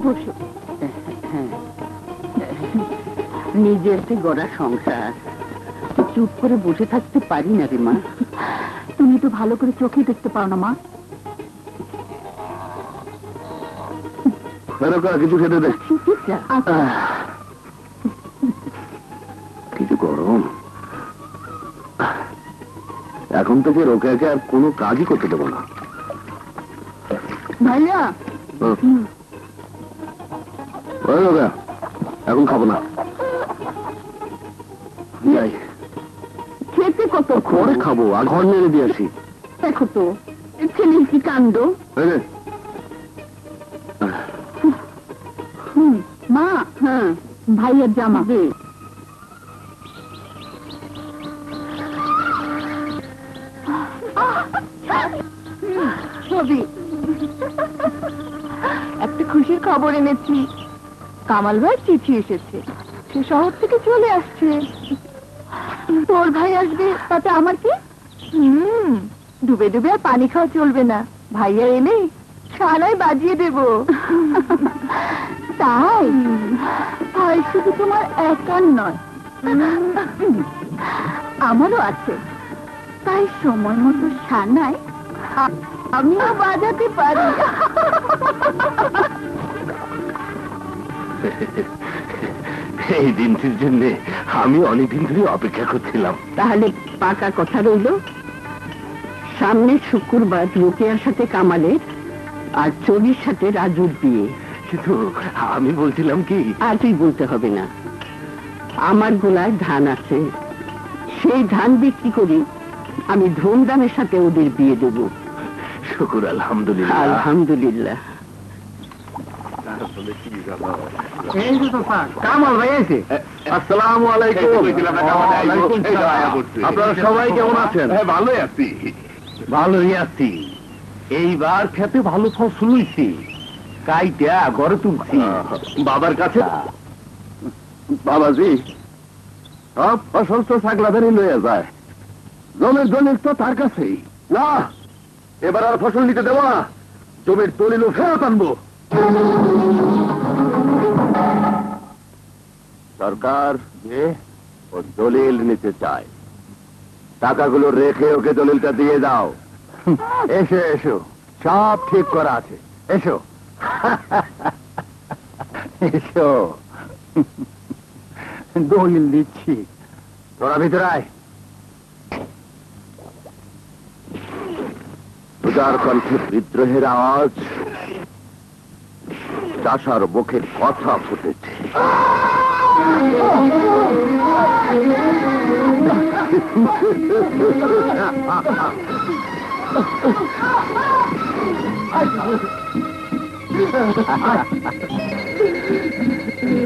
বসো। নিজের গড়া সংসার, চুপ করে বসে থাকতে পারি না রে মা। তুমি তো ভালো করে চোখে দেখতে পাও না মা। কিছু খেতে দে। কিছু গরম। এখন থেকে রোকেয়াকে আর কোনো কাজই করতে দেবো না। ভাইয়া রোকেয়া, এখন খাবো না, যাই। খেতে কত পরে খাবো, আর ঘর নেড়ে দিয়ে আসি। দেখো তো ছেলের কি কাণ্ড। মা, হ্যাঁ ভাইয়ের জামা দে। ছবি একটা খুশির খবর এনেছি। কামাল ভাই চিঠি এসেছে, সে শহর থেকে চলে আসছে। তোর ভাই আসবে তাতে আমার কি? ডুবে ডুবে আর পানি খাওয়া চলবে না। ভাইয়া এলেই সারাই বাজিয়ে দেব। তাই ভাই শুধু তোমার একার নয়, আমারও আছে। তাই সময় মতো সানাই আমিও বাজাতে পারি। এই দিনটির জন্য আমি অনেকদিন ধরে অপেক্ষা করছিলাম। তাহলে পাকা কথা রইল, সামনে শুক্রবার রোকেয়ার সাথে কামালের আর চবির সাথে রাজুর বিয়ে। কিন্তু আমি বলছিলাম কি, আর তুই বলতে হবে না। আমার গোলায় ধান আছে, সেই ধান বিক্রি করি আমি ধুমধামের সাথে ওদের বিয়ে দেব। শুকুর আলহামদুলিল্লাহ। আলহামদুলিল্লাহ। কামাল ভাই এসে। আসসালামু আলাইকুম। আপনারা সবাই কেমন আছেন? ভালোই আছি। ভালোই আছি। এইবার খেতে ভালো ফসল হইছে, কাইটা ঘরে তুলছি বাবার কাছে। বাবাজি, সব ফসল তো ছাগলাদারই লইয়া যায়, জমির দলিল তো তার কাছেই। না, এবার আর ফসল নিতে দেবো না, জমির দলিল ফেরত আনবো। সরকার যে ও দলিল নিতে চায়, টাকাগুলো রেখে ওকে দলিলটা দিয়ে দাও। এসো এসো, সব ঠিক করা আছে, এসো এসো, দলিল দিচ্ছি, তোরা ভিতরে আয়। উদার কণ্ঠে বিদ্রোহের আওয়াজ, চাষার মুখের কথা ফুটেছে।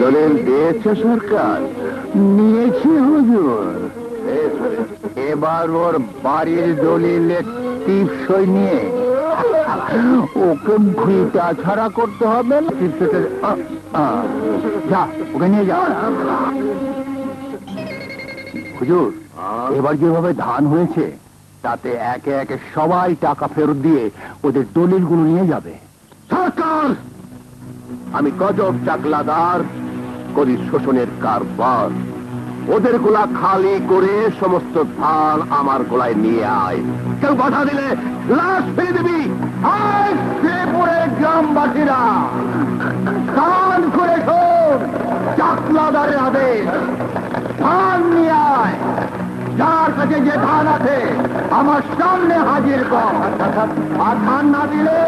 দলিল দিয়েছে সরকার? নিয়েছে হুজুর। এবার ওর বাড়ির দলিলে টিপসই নিয়ে ওকে ভিটা ছাড়া করতে হবে। যা, ওকে নিয়ে যা। হুজুর, এবার যেভাবে ধান হয়েছে তাতে একে একে সবাই টাকা ফেরত দিয়ে ওদের দলিলগুলো নিয়ে যাবে। সরকার, আমি গজব চাকলাদার করি শোষণের কারবার। ওদের গোলা খালি করে সমস্ত ধান আমার গোলায় নিয়ে আয়। কেউ বাধা দিলে লাশ ফেলে দিবি। গ্রামবাসীরা ধান করে শোন, চাকলাদারের আদেশ, ধান নিয়ে আয়। যার কাছে যে ধান আছে আমার সামনে হাজির কর, আর ধান না দিলে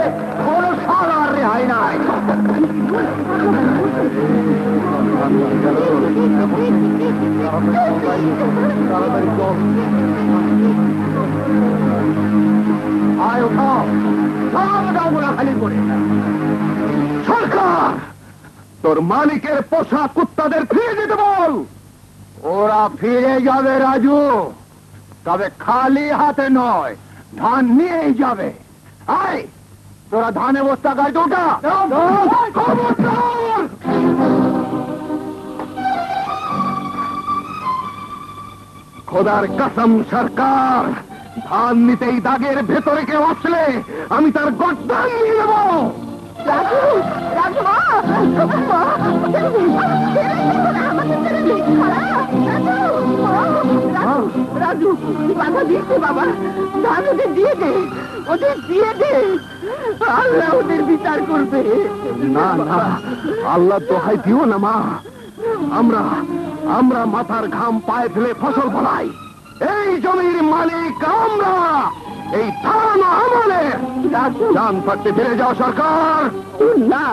কোন সালার রেহাই নাই। আয় উঠাও, সব ডাউগুলা খালি করে। সরকার, তোর মালিকের পোষা কুত্তাদের ফিরে যেতে বল। ওরা ফিরে যাবে রাজু, তবে খালি হাতে নয়, ধান নিয়েই যাবে। আয়, তোরা ধানে বস্তা গাড়িতে ওঠা। খোদার কসম সরকার, ধান নিতেই দাগের ভেতরে কেউ আসলে আমি তার গর্দান নিয়ে নেব। রাজু, রাজু, দিতে বাবা, ধান ওদের দিয়ে দে, ওদের দিয়ে দে, আল্লাহ ওদের বিচার করবে। না না, আল্লাহ দোহাই দিও না মা। আমরা আমরা মাথার ঘাম পায়ে ফেলে ফসল ফলাই, এই জমির মালিক আমরা, এই ধান আমাদের। ধান থাকতে ফিরে যাও সরকার। না,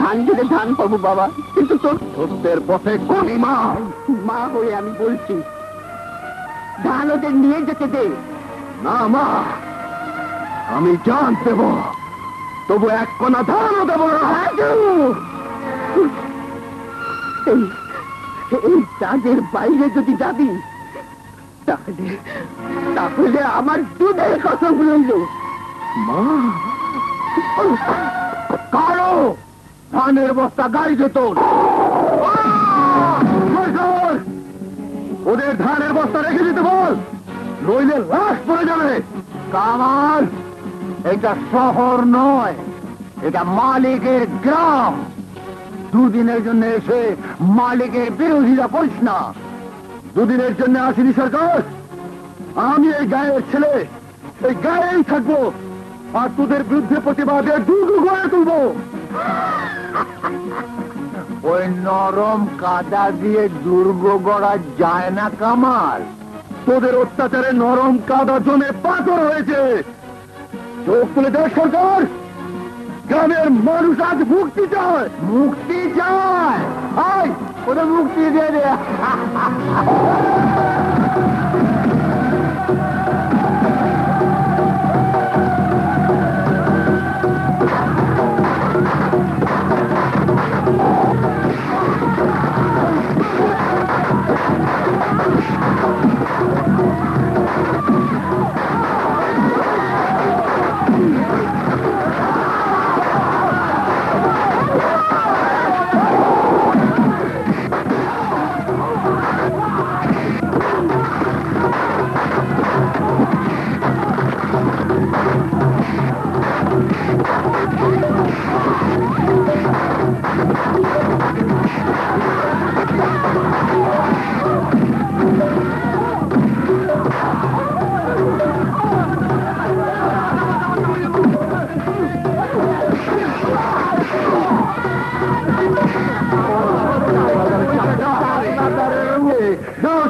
ধান দিলে ধান পাবো বাবা, কিন্তু তোর সত্যের পথে কোনি মা। মা হয়ে আমি বলছি, ধান ওদের নিয়ে যেতে দে। না মা, আমি জান দেব, তবু এক কোনা ধানও দেব না। এই চাঁদের বাইরে যদি যাবি, তাহলে তাহলে আমার দুধের কসম রইল। মা, কারো ধানের বস্তা গাড়িতে তোল। ওদের ধানের বস্তা রেখে দিতে বল, নইলে লাশ পড়ে যাবে। কামাল, এটা শহর নয়, এটা মালিকের গ্রাম। দুদিনের জন্য এসে মালিকের বিরোধিতা করিস না। দুদিনের জন্য আসিনি সরকার, আমি এই গায়ের ছেলে, এই গায়েই থাকবো, আর তোদের বিরুদ্ধে প্রতিবাদে দুর্গ গড়ে তুলবো। ওই নরম কাদা দিয়ে দুর্গ গড়া যায় না কামাল। তোদের অত্যাচারে নরম কাদা জমে পাথর হয়েছে। চোখ তুলে দেখ সরকার, গ্রামের মানুষ আজ মুক্তি চায়, মুক্তি চায়। আয়, ওদের মুক্তি দিয়ে দে।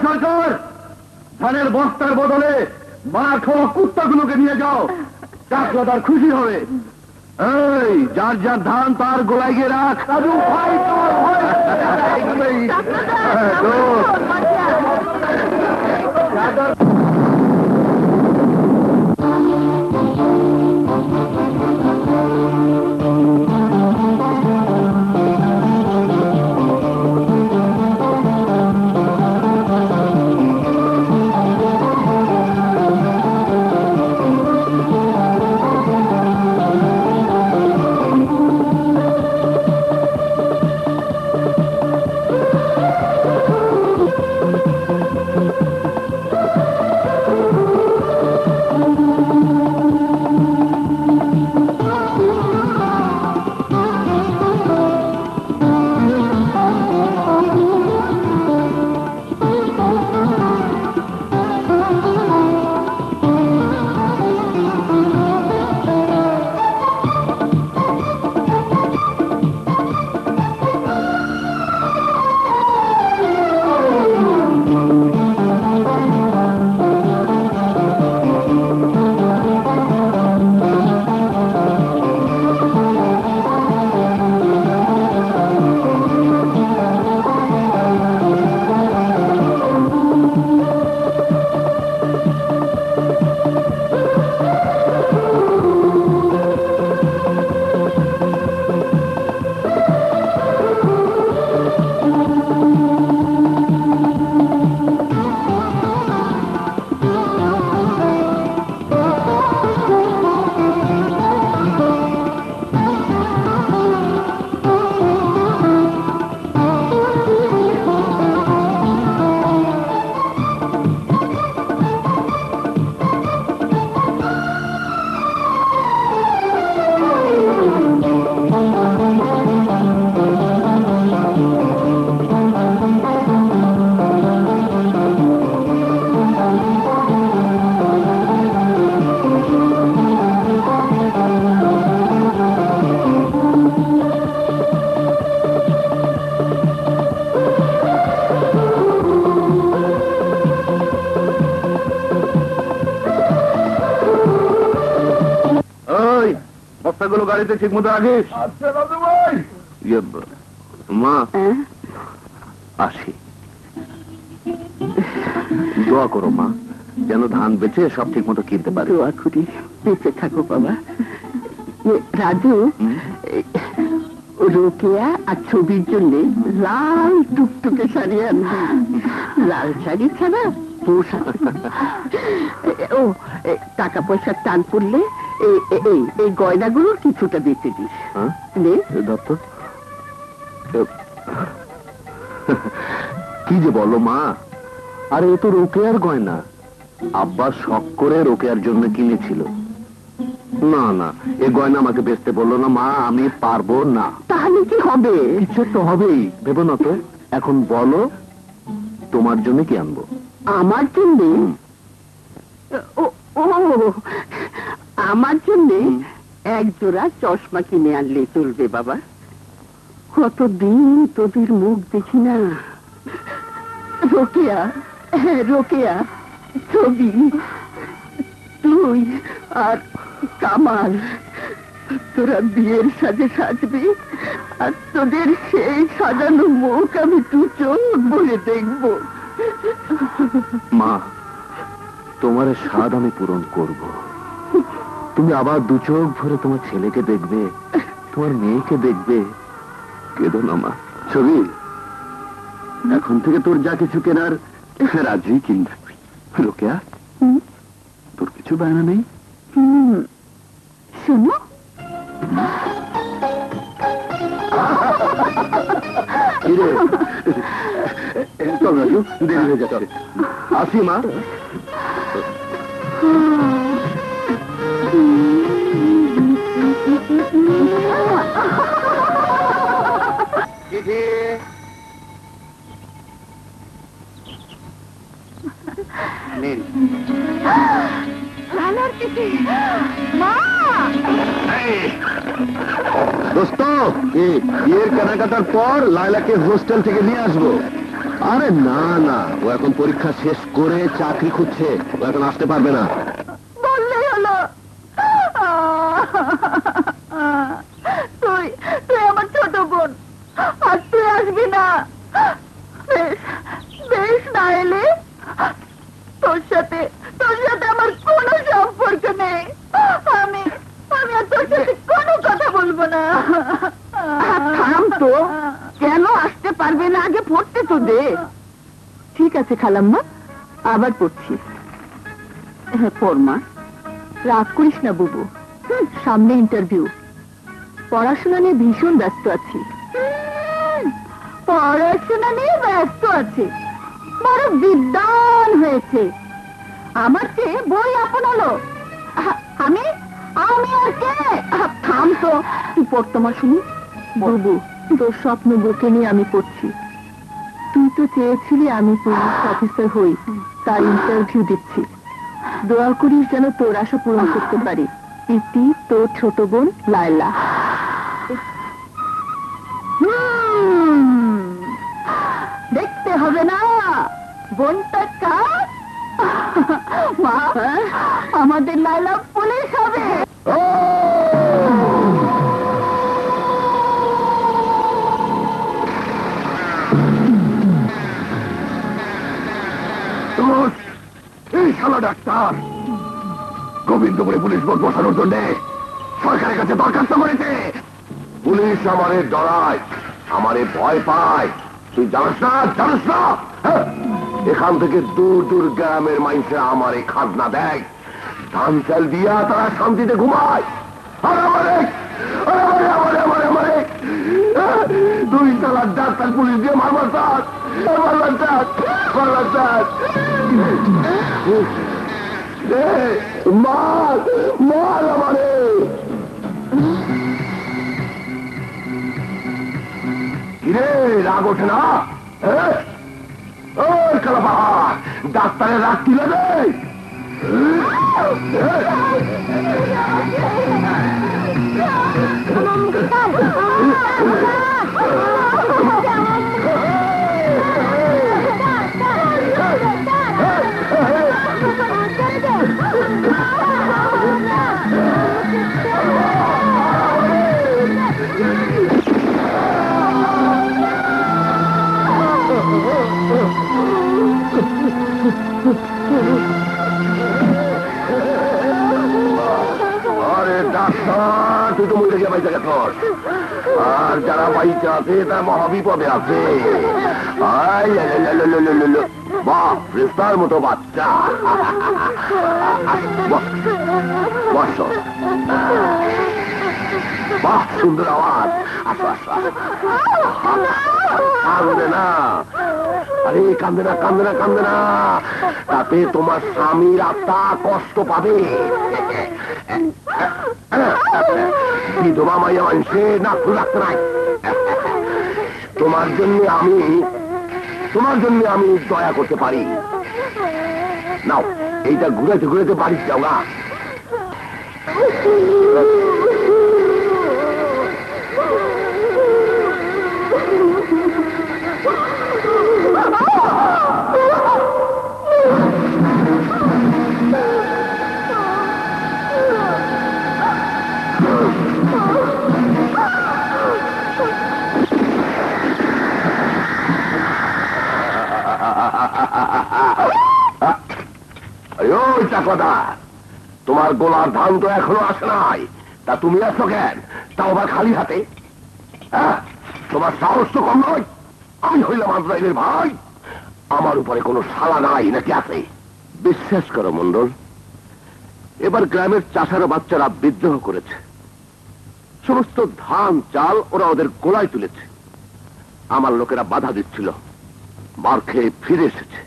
সরকার, ধানের বস্তার বদলে মার খাওয়া কুত্তাগুলোকে নিয়ে যাও, চাকলাদার খুশি হবে। এই, যার যার ধান তার গোলায় গিয়ে রাখ। রাজু ভাই, তোর ভাই। গাড়িতে ঠিক মতো রাখিস। আচ্ছা দাদু ভাই। মা আসি, দোয়া করো মা, যেন ধান বেচে সব ঠিক মতো কিনতে পারে। দোয়া করি বেঁচে থাকো বাবা। রাজু, রোকেয়া আর ছবির জন্য লাল টুকটুকে শাড়ি আনবি। লাল শাড়ি ছাড়া পোশাক। ও টাকা পয়সার টান পড়লে এই গয়নাগুলো কিছুটা বেঁচে দিস। দত্ত, কি যে বলো মা, আরে এ তো রোকেয়ার গয়না, আব্বা শখ করে রোকেয়ার জন্য কিনেছিল। না না, এ গয়না আমাকে বেচতে বললো না মা, আমি পারবো না। তাহলে কি হবে? কিছু তো হবেই, ভেবো না তো। এখন বলো তোমার জন্য কি আনবো? আমার জন্য? ও আমার জন্য এক জোড়া চশমা কিনে আনলে চলবে বাবা। কতদিন তোদের মুখ দেখি না। রোকেয়া, রোকেয়া, ছবি, তুই আর কামাল তোরা বিয়ের সাজে সাজবি, আর তোদের সেই সাজানো মুখ আমি দু চোখ ভরে দেখবো। মা, তোমার স্বাদ আমি পূরণ করব। তুমি আবার দু চোখ ভরে তোমার ছেলেকে দেখবে, তোমার মেয়েকে দেখবে। কেঁদো না মা। ছবি, এখন থেকে তোর যা কিছু কেনার রাজুই কিনবে। রোকেয়া, তোর কিছু বায়না নেই? শোনো, চল রাজু, দেরি হয়ে যাচ্ছে। আসি মা। দোস্ত, বিয়ের কেনাকাটার পর লায়লাকে হোস্টেল থেকে নিয়ে আসবো। আরে না না, ও এখন পরীক্ষা শেষ করে চাকরি খুঁজছে, ও এখন আসতে পারবে না। বললেই হলো। তুই তুই আমার ছোট বোন, আর তুই আসবি না। বেশ বেশ, না এলে তোর সাথে আমার কোনো সম্পর্ক নেই। আমি আমি আর তোর সাথে কোনো কথা বলবো না। থাম তো, কেন আসতে পারবে না? আগে পড়তে তো দে। ঠিক আছে খালাম্মা, আবার পড়ছি। হ্যাঁ পড়মা। রাগ করিস না বুবু, সামনে ইন্টারভিউ। পড়াশোনা নিয়ে ভীষণ ব্যস্ত আছি। পড়াশোনা নিয়ে ব্যস্ত আছে, বড় বিদ্বান হয়েছে। আমার চেয়ে বই আপন হলো। আমি আমি আর কে? থাম তো, তুই পড়তো মা শুনি। বুবু, তোর স্বপ্ন বুকে নিয়ে আমি পড়ছি। তুই তো চেয়েছিলি আমি পুলিশ অফিসার হই, তার ইন্টারভিউ দিচ্ছি। দোয়া করিস যেন তোর আশা পূরণ করতে পারি। ইতি তোর ছোট বোন লায়লা। দেখতে হবে না বোনটা কার? মা, আমাদের লায়লা পুলিশ হবে। এই শালা ডাক্তার গোবিন্দপুরে পুলিশ বোর্ড বসানোর জন্য সরকারের কাছে দরখাস্ত করেছে। পুলিশ আমারে ডরায়, আমারে ভয় পায়। তুই জানিস না? জানিস না? এখান থেকে দূর দূর গ্রামের মানুষে আমারে খাজনা দেয়, ধান চাল দিয়া তারা শান্তিতে ঘুমায়। আর আমারে আমারে আমারে আমারে আমারে দুই তালার ডাক্তার পুলিশ দিয়ে মারবার চাস, মারবার চাস, মারবার চাস। মার মার আমারে। কিরে, রাগ ওঠে না? ওই কালাপাহাড়, ডাক্তারের রাগ তুলে দেয়। আরে ডাক্তার, তুই তো মরে গিয়ে বাইতে গেছ, আর যারা বাইতে আছে তার মহাবিপদে আছে। বাহ, রেস্তার মতো বাচ্চা। বস, বাহ, সুন্দর আওয়াজ। আসো আসো, কান্দে না। আরে কান্দে না, কান্দে না, কান্দে না, তাতে তোমার স্বামীর আত্মা কষ্ট পাবে। বিধবা মাইয়া মানুষে না রাখতে নাই। তোমার জন্য আমি দয়া করতে পারি। নাও, এইটা ঘুরেতে ঘুরেতে বাড়ি যাও না। তোমার গোলার ধান তো এখনো আসে নাই, তা তুমি আসো কেন? তাও আবার খালি হাতে। তোমার সাহস তো কম নয়। আমি হইলাম আজরাইলের ভাই, আমার উপরে কোনো শালা নাই নাকি আছে? বিশ্বাস করো মন্ডল, এবার গ্রামের চাষারা বাচ্চারা বিদ্রোহ করেছে। সমস্ত ধান চাল ওরা ওদের গোলায় তুলেছে। আমার লোকেরা বাধা দিচ্ছিল, মার খেয়ে ফিরে এসেছে।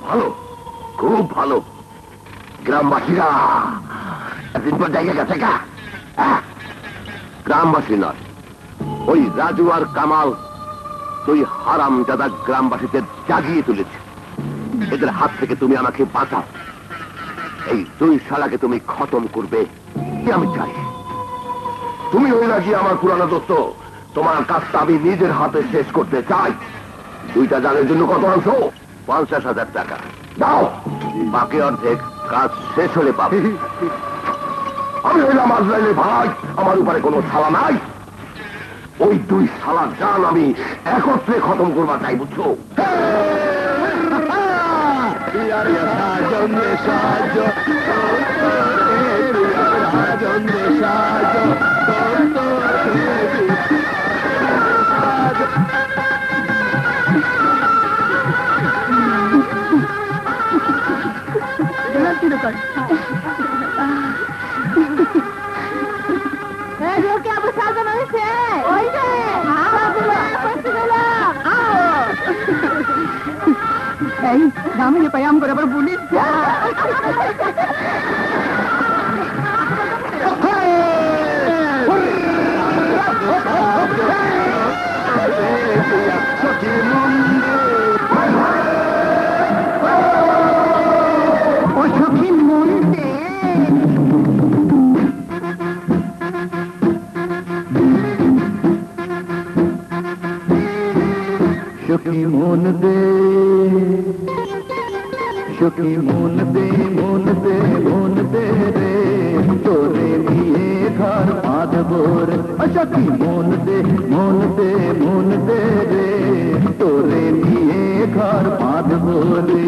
ভালো, খুব ভালো। গ্রামবাসীরা একদিন পর জায়গা গেছে কা? গ্রামবাসী নয়, ওই রাজু আর কামাল তুই হারামজাদা গ্রামবাসীদের জাগিয়ে তুলেছে। এদের হাত থেকে তুমি আমাকে বাঁচাও। এই দুই শালাকে তুমি খতম করবে আমি চাই। তুমি হয়ে গিয়ে আমার পুরানো দোস্ত, তোমার কাজটা আমি নিজের হাতে শেষ করতে চাই। দুইটা জালের জন্য কত আনছো? 50,000 টাকা দাও, বাকি অর্ধেক কাজ শেষ হলে পাবে। আমি হইলাম আজরাইলের ভাই, আমার উপরে কোনো শালা নাই। ওই দুই শালার জান আমি একত্রে খতম করবার চাই, বুঝছো? এই দামিনী পাই আম করে আবার বলিস সখী মন্দির সখী মন দে, সখী মন দে, মন দে, মন দে রে, তোরে নিয়ে ঘর বাঁধব রে। সখী মন দে, মন দে, মন দে রে, তোরে নিয়ে ঘর বাঁধব রে।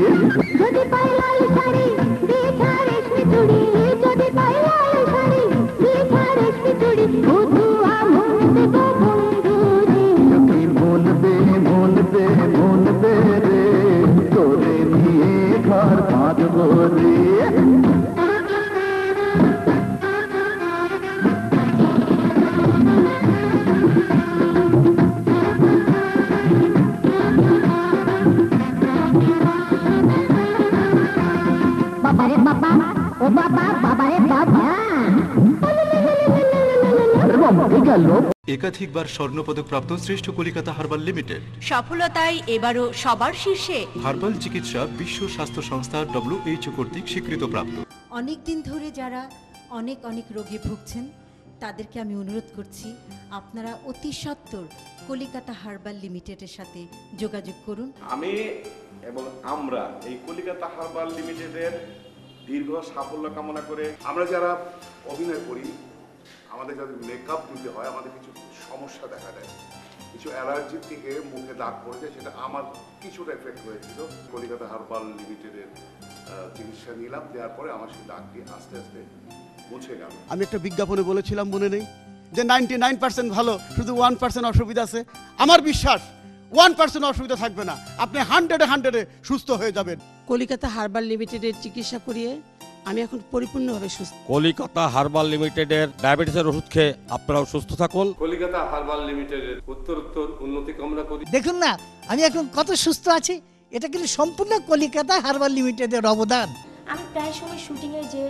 যদি পাই লাল শাড়ি দেখা রেশমি চুড়ি, যদি পাই লাল শাড়ি দেখা রেশমি চুড়ি, বধু আমন দেব বন্ধু রে। সখী মন দে, মন দে, মন দে রে, তোরে নিয়ে ঘর বাঁধব রে। বাবারে বাবা, ও বাবা, বাবারে বাবা। একাধিকবার স্বর্ণপদক প্রাপ্ত শ্রেষ্ঠ কলিকাতা হার্বাল লিমিটেড সফলতায় এবারও সবার শীর্ষে। হার্বাল চিকিৎসা বিশ্ব স্বাস্থ্য সংস্থা WHO কর্তৃক স্বীকৃতপ্রাপ্ত। অনেক দিন ধরে যারা অনেক অনেক রোগে ভুগছেন তাদেরকে আমি অনুরোধ করছি আপনারা অতি সত্বর কলিকাতা হার্বাল লিমিটেডের সাথে যোগাযোগ করুন। আমি এবং আমরা এই কলিকাতা হার্বাল লিমিটেডের দীর্ঘ সাফল্য কামনা করে, আমরা যারা অভিনয় করি আমাদের যাদের মেকআপ দিতে হয় আমাদের কিছু সমস্যা দেখা দেয়। কিছু অ্যালার্জির থেকে মুখে দাগ পড়েছে, সেটা আমার কিছুটা এফেক্ট হয়েছিল। কলিকাতা হার্বাল লিমিটেডের চিকিৎসা নিলাম, দেওয়ার পরে আমার সেই দাগটি আস্তে আস্তে মুছে গেল। আমি একটা বিজ্ঞাপনে বলেছিলাম, মনে নেই, যে 99% ভালো, শুধু 1% অসুবিধা আছে। আমার বিশ্বাস 1% অসুবিধা থাকবে না, আপনি 100-এ সুস্থ হয়ে যাবেন। কলিকাতা হার্বাল লিমিটেডের চিকিৎসা করিয়ে আমি এখন পরিপূর্ণভাবে সুস্থ। কলিকাতা হার্বাল লিমিটেডের ডায়াবেটিসের ওষুধ খেয়ে আপনারাও সুস্থ থাকুন। কলিকাতা হার্বাল লিমিটেডের উত্তরোত্তর উন্নতি কামনা করি। দেখুন না আমি এখন কত সুস্থ আছি, এটা কিন্তু সম্পূর্ণ কলিকাতা হার্বাল লিমিটেডের অবদান। আমি প্রায় সময় শুটিংয়ে যে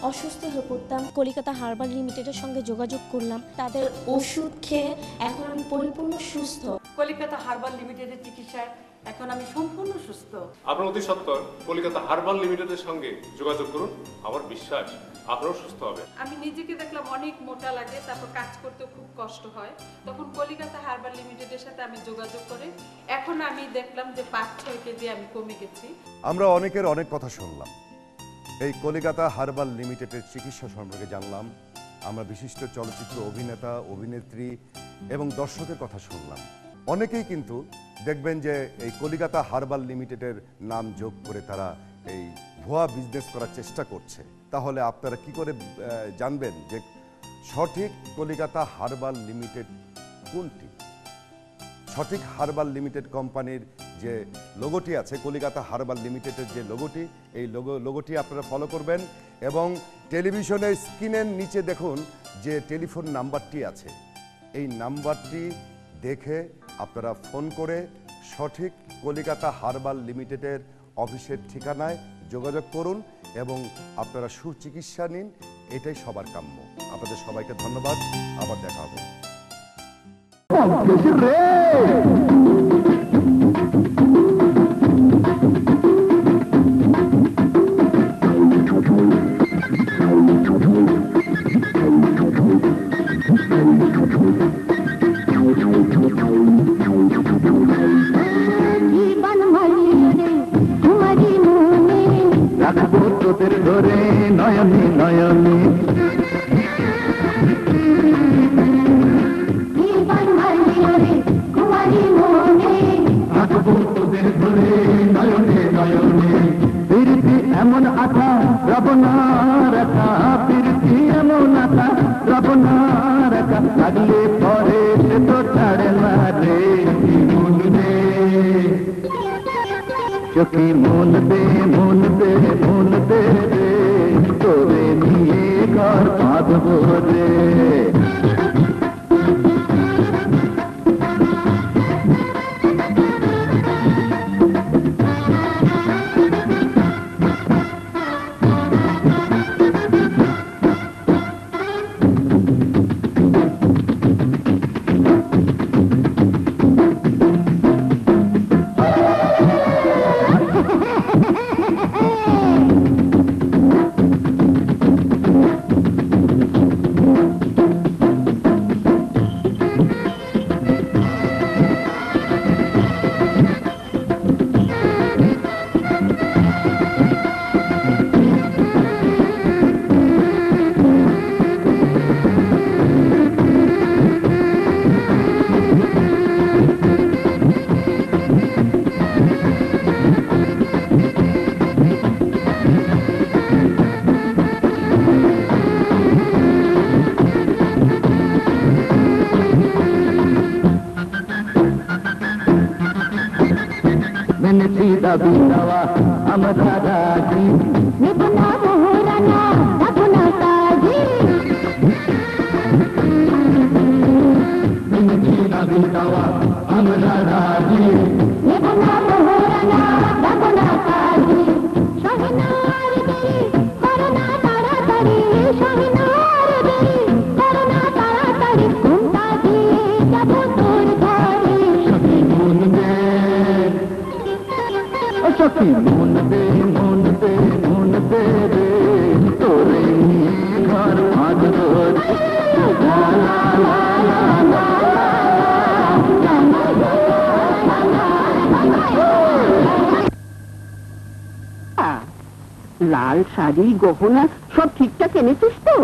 অসুস্থ হয়ে পড়তাম, কলিকাতা হার্বাল লিমিটেডের সঙ্গে যোগাযোগ করলাম, তাদের ওষুধ খেয়ে এখন আমি পরিপূর্ণ সুস্থ। কলিকাতা হার্বাল লিমিটেডের চিকিৎসায় এখন আমি সম্পূর্ণ সুস্থ। আপনার অতি সত্বর কলিকাতা হার্বাল লিমিটেডের সঙ্গে যোগাযোগ করুন, আমার বিশ্বাস আপনারাও সুস্থ হবে। আমি নিজেকে দেখলাম অনেক মোটা লাগে, তারপর কাজ করতে খুব কষ্ট হয়, তখন কলিকাতা হার্বাল লিমিটেডের সাথে আমি যোগাযোগ করে এখন আমি দেখলাম যে 5-6 কেজি আমি কমে গেছি। আমরা অনেকের অনেক কথা শুনলাম, এই কলিকাতা হার্বাল লিমিটেডের চিকিৎসা সম্পর্কে জানলাম, আমরা বিশিষ্ট চলচ্চিত্র অভিনেতা, অভিনেত্রী এবং দর্শকের কথা শুনলাম। অনেকেই কিন্তু দেখবেন যে এই কলিকাতা হার্বাল লিমিটেডের নাম যোগ করে তারা এই ভুয়া বিজনেস করার চেষ্টা করছে। তাহলে আপনারা কি করে জানবেন যে সঠিক কলিকাতা হার্বাল লিমিটেড কোনটি? সঠিক হার্বাল লিমিটেড কোম্পানির যে লোগোটি আছে, কলিকাতা হার্বাল লিমিটেডের যে লোগোটি, এই লোগোটি আপনারা ফলো করবেন এবং টেলিভিশনের স্ক্রিনের নিচে দেখুন যে টেলিফোন নাম্বারটি আছে, এই নাম্বারটি দেখে আপনারা ফোন করে সঠিক কলিকাতা হার্বাল লিমিটেডের অফিসের ঠিকানায় যোগাযোগ করুন এবং আপনারা সুচিকিৎসা নিন, এটাই সবার কাম্য। আপনাদের সবাইকে ধন্যবাদ, আবার দেখা হবে। রাখবো তোদের ধরে নয়নে নয়নে, রাখবো তোদের ধরে নয়নে নয়নে। ফিরতি এমন আশা রব না রাখা, ফিরতি এমন আশা রব না রাখা, লাগলে পরে সে তো ছাড়ে না রে। মন দে চোখে, মন দে মন দে মন দে রে, তোরে নিয়ে ঘর বাঁধবো রে। দাবি দেওয়া আমরা রাজি, নেব না মোহরানা রাখবো না কাজী। দাবি দেওয়া আমরা রাজি, নেব না মোহরানা রাখবো না কাজী। সহিনার দেরি করো না তাড়াতাড়ি, সহিনার দেরি করো না তাড়াতাড়ি, ঘুমটা দিয়ে যাবো তোর ঘরে। সখী মন দে, সখী মন দে মন দে মন দে রে, তোরে নিয়ে ঘর বাঁধবো রে। লাল শাড়ি গহনা সব ঠিকঠাক এনেছিস তো?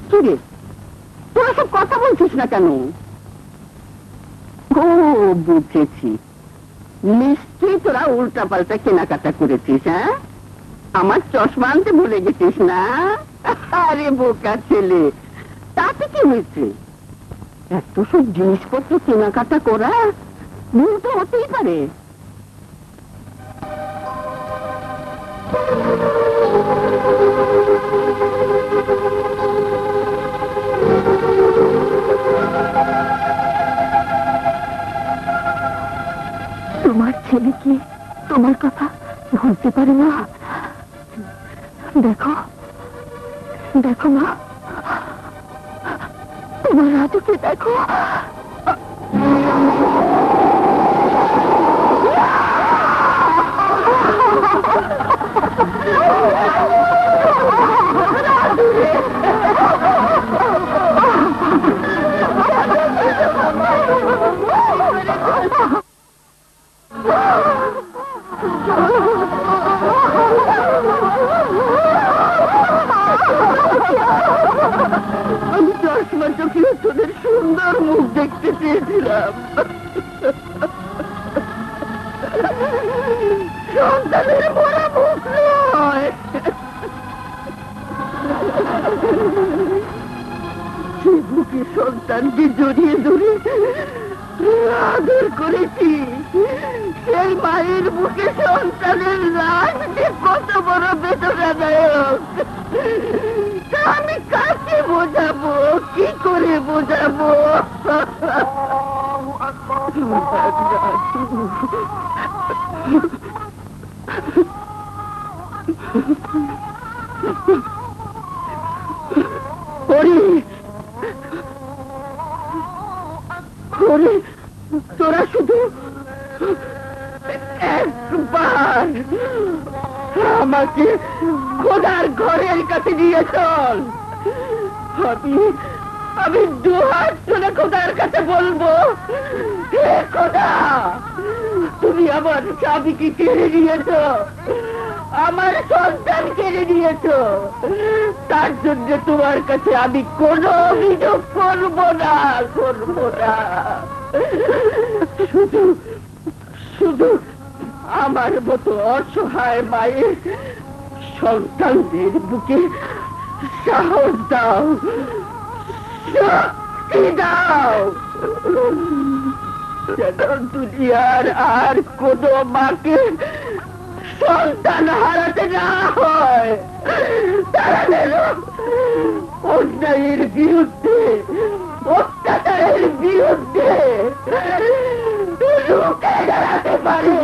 কি রে তোরা সব কথা বলছিস না কেন? ও বুঝেছি, নিশ্চয়ই তোরা উল্টা পাল্টা কেনাকাটা করেছিস। হ্যাঁ, আমার চশমা আনতে ভুলে গেছিস না? আরে বোকা ছেলে, তাতে কি হয়েছে? এত সব জিনিসপত্র কেনাকাটা করা ভুল তো হতেই পারে। তোমার ছেলে কি তোমার কথা ভুলতে পারে না? দেখো দেখো মা, তোমার রাজুকে দেখো। আমি চশমা চোখে তোদের সুন্দর মুখ দেখতে চেয়েছিলাম। সন্তানের মরা মুখ নয়। সে বুকে সন্তানকে জড়িয়ে ধরে আদর করেছি, সেই মায়ের বুকে সন্তানের লাশ যে কত বড় বেদনাদায়ক, আমি কাকে বোঝাবো, কি করে বোঝাবো? তোরা শুধু একবার আমাকে খোদার ঘরের কাছে নিয়ে চল। আমি দুহাত তুলে খোদার কাছে বলবো, হে খোদা, তুমি আমার স্বামীকে কেড়ে নিয়েছ, আমার সন্তান কেড়ে নিয়েছ, তার জন্য তোমার কাছে আমি কোনো অভিযোগ করবো না। শুধু শুধু আমার মতো অসহায় মায়ের সন্তানদের বুকে সাহস দাও, শক্তি দাও, যেন দুনিয়ার আর কোনো মাকে সন্তান হারাতে না হয়। তারা যেন অন্যায়ের বিরুদ্ধে, অত্যাচারের বিরুদ্ধে রুখে দাঁড়াতে পারে।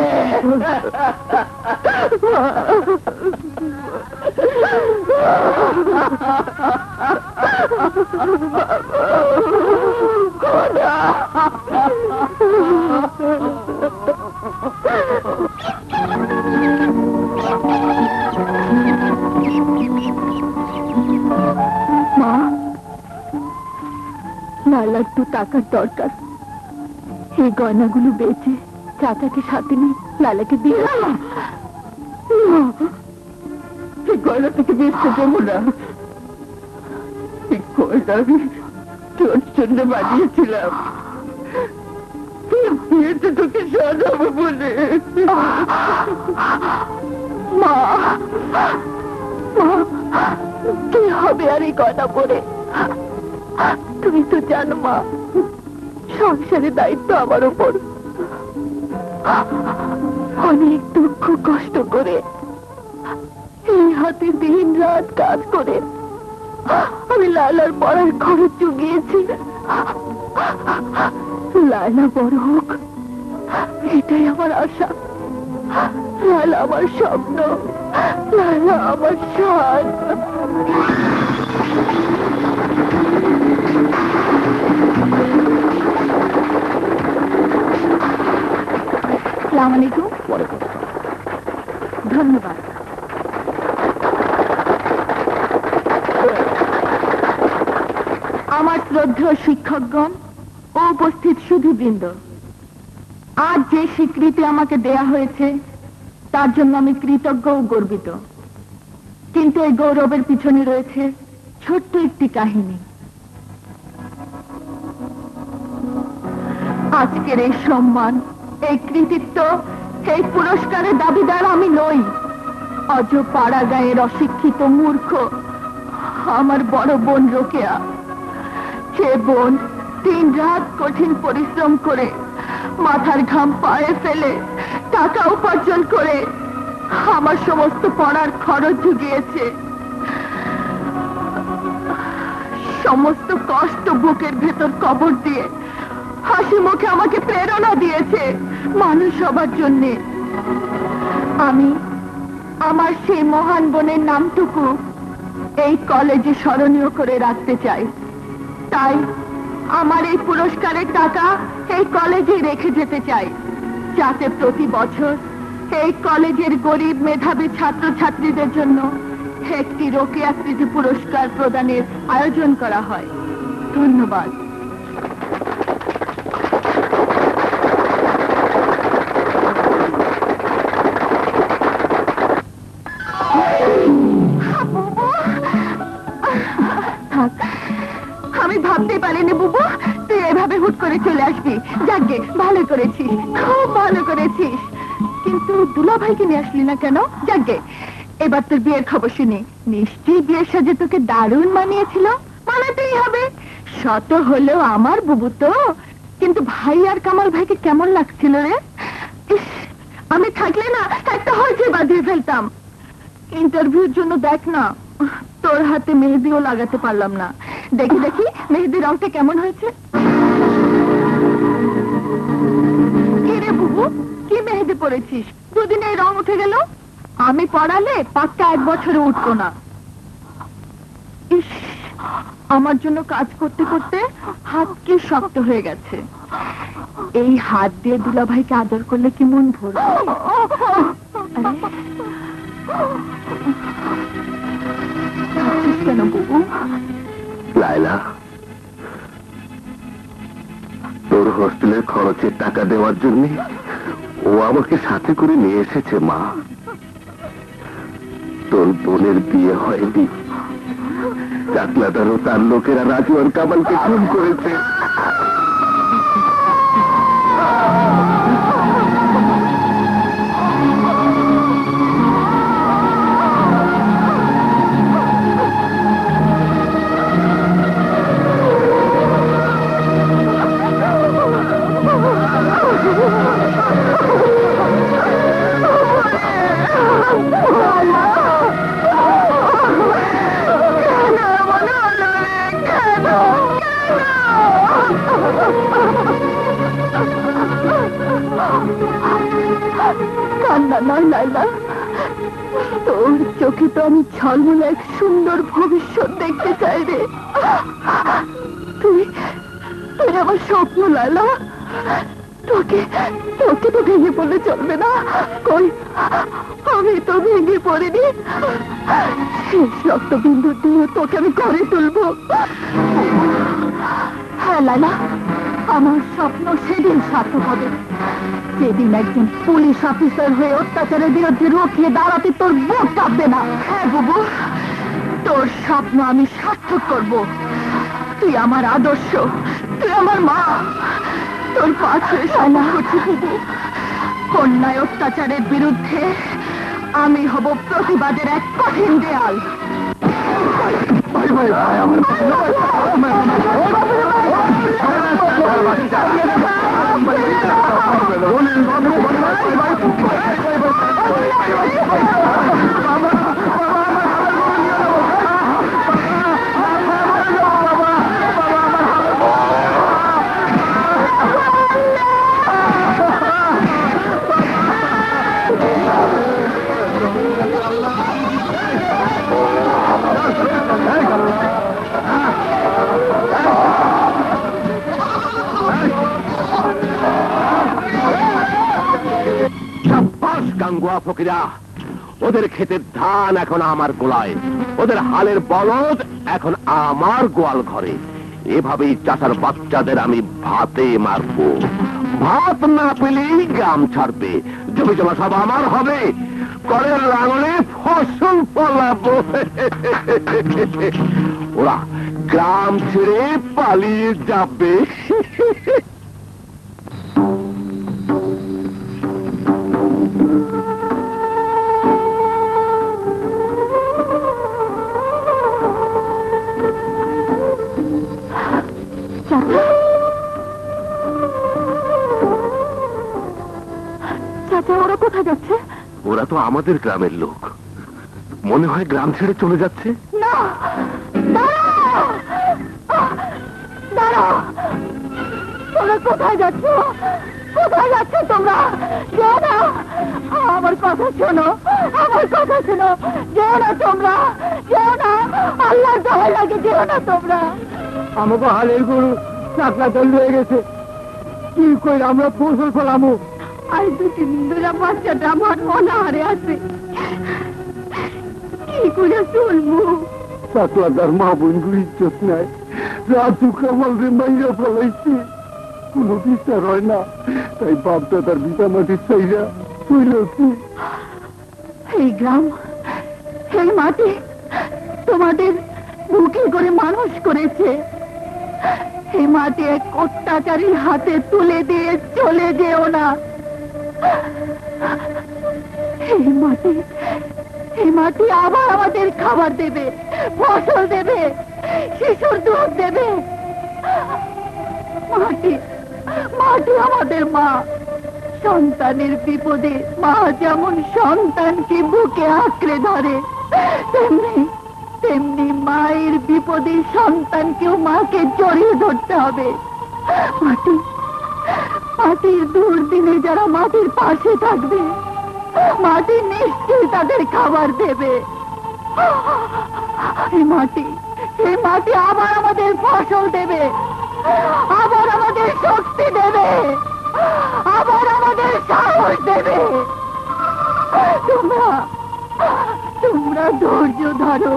মা, লালার তো টাকার দরকার, এই গয়নাগুলো বেচে চাচাকে সাথে নিয়ে লালাকে দিয়ে। এই গয়না থেকে বেচতে দেবো না, এই গয়না আমি তোর জন্য বানিয়েছিলাম, বিয়েতে তোকে সাজাবো বলে। মা, কি হবে আর এই গয়না পরে? তুমি তো জানো মা, সংসারের দায়িত্ব আমার উপর। অনেক দুঃখ কষ্ট করে এই হাতে দিন রাত কাজ করে আমি লালার পড়ার খরচ জুগিয়েছি। লালা বড় হোক, এটাই আমার আশা। লালা আমার স্বপ্ন, লালা আমার সাজ। আসসালামু আলাইকুম। ধন্যবাদ। আমার শ্রদ্ধেয় শিক্ষকগণ ও উপস্থিত সুধীবৃন্দ, আজ যে স্বীকৃতি আমাকে দেয়া হয়েছে তার জন্য আমি কৃতজ্ঞ ও গর্বিত, কিন্তু এই গৌরবের পিছনে রয়েছে ছোট্ট একটি কাহিনী। আজকের এই সম্মান, এই কৃতিত্ব, এই পুরস্কারের দাবিদার আমি নই। অজ পাড়া গায়ের অশিক্ষিত মূর্খ আমার বড় বোন রোকেয়া। সে বোন দিন রাত কঠিন পরিশ্রম করে মাথার ঘাম পায়ে ফেলে টাকা উপার্জন করে আমার সমস্ত পড়ার খরচ জুগিয়েছে। সমস্ত কষ্ট বুকের ভেতর কবর দিয়ে হাসি মুখে আমাকে প্রেরণা দিয়েছে মানুষ হবার জন্যে। আমি আমার সেই মহান বোনের নামটুকু এই কলেজে স্মরণীয় করে রাখতে চাই। তাই আমার এই পুরস্কারের টাকা এই কলেজে রেখে যেতে চাই, যাতে প্রতি বছর এই কলেজের গরিব মেধাবী ছাত্রছাত্রীদের জন্য একটি রোকেয়া স্মৃতি পুরস্কার প্রদানের আয়োজন করা হয়। ধন্যবাদ। আমি ভাবতে পারিনি বুবু তুই এভাবে হুট করে চলে আসবি। যাকে ভালো করেছিস, খুব ভালো করেছিস। কিন্তু দুলাভাইকে নিয়ে আসলি না কেন? যাকে এবার তোর বিয়ের খবর শুনি। নিশ্চয়ই বিয়ের সাজে তোকে দারুণ মানিয়েছিল। মানাতেই হবে, শত হলেও আমার বুবু তো। কিন্তু ভাই আর কামাল ভাইকে কেমন লাগছিল রে? ইস, আমি থাকলে না একটা হইচই বাঁধিয়ে ফেলতাম। ইন্টারভিউর জন্য দেখ না, তোর হাতে মেহেদিও লাগাতে পারলাম না। দেখি দেখি মেহেদি রংটা কেমন হয়েছে। কি রে বুবু, কি মেহেদি পরেছিস? দুদিনে এই রং উঠে গেল। আমি পড়ালে পাক্কা 1 বছরে উঠতো না। ইস, আমার জন্য কাজ করতে করতে হাত কি শক্ত হয়ে গেছে। এই হাত দিয়ে দুলাভাইকে আদর করলে কি মন ভরবে? কেন বুবু? লায়লা, তোর হোস্টেলের খরচের টাকা দেওয়ার জন্য ও আমাকে সাথে করে নিয়ে এসেছে। মা, তোর বোনের বিয়ে হয়নি, চাকলাদারও তার লোকেরা রাজু আর কামালকে খুন করেছে। কান্না নয় লাইলা, তোর চোখে তো আমি ঝলমলে এক সুন্দর ভবিষ্যৎ দেখতে চাই রে। তুই তুই আমার স্বপ্ন লাইলা। তোকে তোকে তো ভেঙে পড়লে চলবে না। কই, আমি তো ভেঙে পড়িনি। শেষ রক্তবিন্দু দিয়ে তোকে আমি করে তুলবো। হ্যাঁ লাইলা, আমার স্বপ্ন সেদিন সার্থক হবে যেদিন একজন পুলিশ অফিসার হয়ে অত্যাচারের বিরুদ্ধে রুখে দাঁড়াতে তোর বুক কাঁপবে না। হ্যাঁ বুবু, তোর স্বপ্ন আমি সার্থক করব। তুই আমার আদর্শ, তুই আমার মা। তোর পাশে সালা হচ্ছে বুবু। অন্যায় অত্যাচারের বিরুদ্ধে আমি হব প্রতিবাদের এক কঠিন দেয়াল। গাঙ্গুয়া ফকিরা, ওদের ক্ষেতের ধান এখন আমার গোলায়, ওদের হালের বলদ এখন আমার গোয়াল ঘরে। এভাবেই চাষার বাচ্চাদের আমি ভাতে মারবো। ভাত না পেলেই গ্রাম ছাড়বে, জমি জমা সব আমার হবে, করের লাঙলে ফসল ফলাবো। ওরা গ্রাম ছেড়ে পালিয়ে যাবে। চাচা, ওরা কোথায় যাচ্ছে? ওরা তো আমাদের গ্রামের লোক, মনে হয় গ্রাম ছেড়ে চলে যাচ্ছে। না, দাঁড়াও, দাঁড়াও, তোমরা কোথায় যাচ্ছ? কোথায় যাচ্ছ তোমরা? যেও না, আমার কথা শোনো, আমার কথা শোনো, যেও না তোমরা, যেও না, আল্লাহর দয়া লাগে, যেও না তোমরা। আমাকে হালের গরু চাকরা দল হয়ে গেছে, কি কই আমরা ফসল ফলামো? আজ 2-3 দিন ধরে বাচ্চাটা আমার অনাহারে আছে, কি করে চলবো? চাকলাদার মা বোনগুলো ইজ্জত নাই, রাজু কামাল রে মাইরা ফলাইছে, কোনো বিচার হয় না, তাই বাপ দাদার ভিটা মাটির চাইরা চইলছি। এই গ্রাম, এই মাটি তোমাদের বুকে করে মানুষ করেছে, এই মাটি এক অত্যাচারীর হাতে তুলে দিয়ে চলে যেও না। এই মাটি আবার আমাদের খাবার দেবে, ফসল দেবে, শিশুর দুধ দেবে। মাটি মাটি আমাদের মা, সন্তানের বিপদে মা যেমন সন্তানকে বুকে আঁকড়ে ধরে, তেমনি তেমনি মায়ের বিপদে সন্তানকেও মাকে জড়িয়ে ধরতে হবে। মাটির দুর্দিনে যারা মাটির পাশে থাকবে, মাটি নিশ্চয়ই তাদের খাবার দেবে। এই মাটি আবার আমাদের ফসল দেবে, আবার আমাদের শক্তি দেবে, আবার আমাদের সাহস দেবে। তোমরা ধৈর্য ধরো,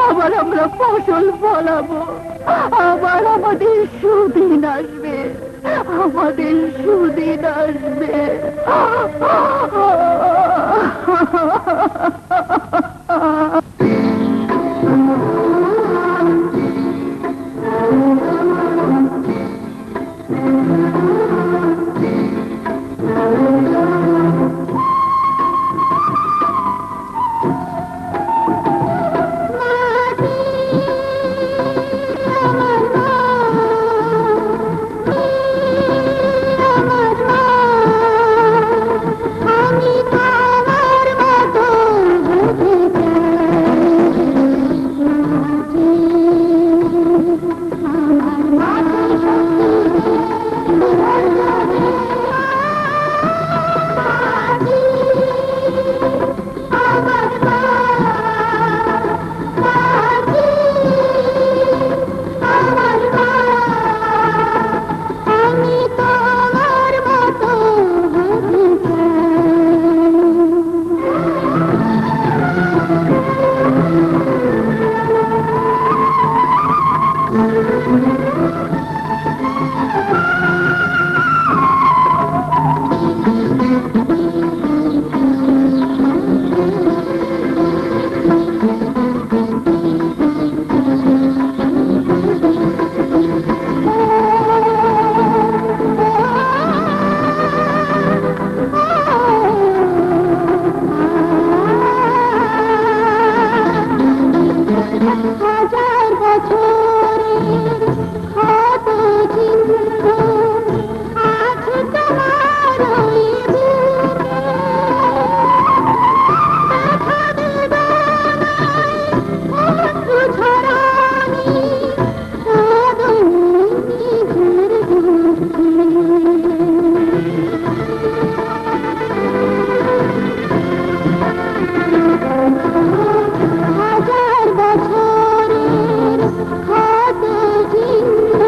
আবার আমরা ফসল ফলাবো, আবার আমাদের সুদিন আসবে, আমাদের সুদিন আসবে। হাজার বছরের ক্ষত চিহ্ন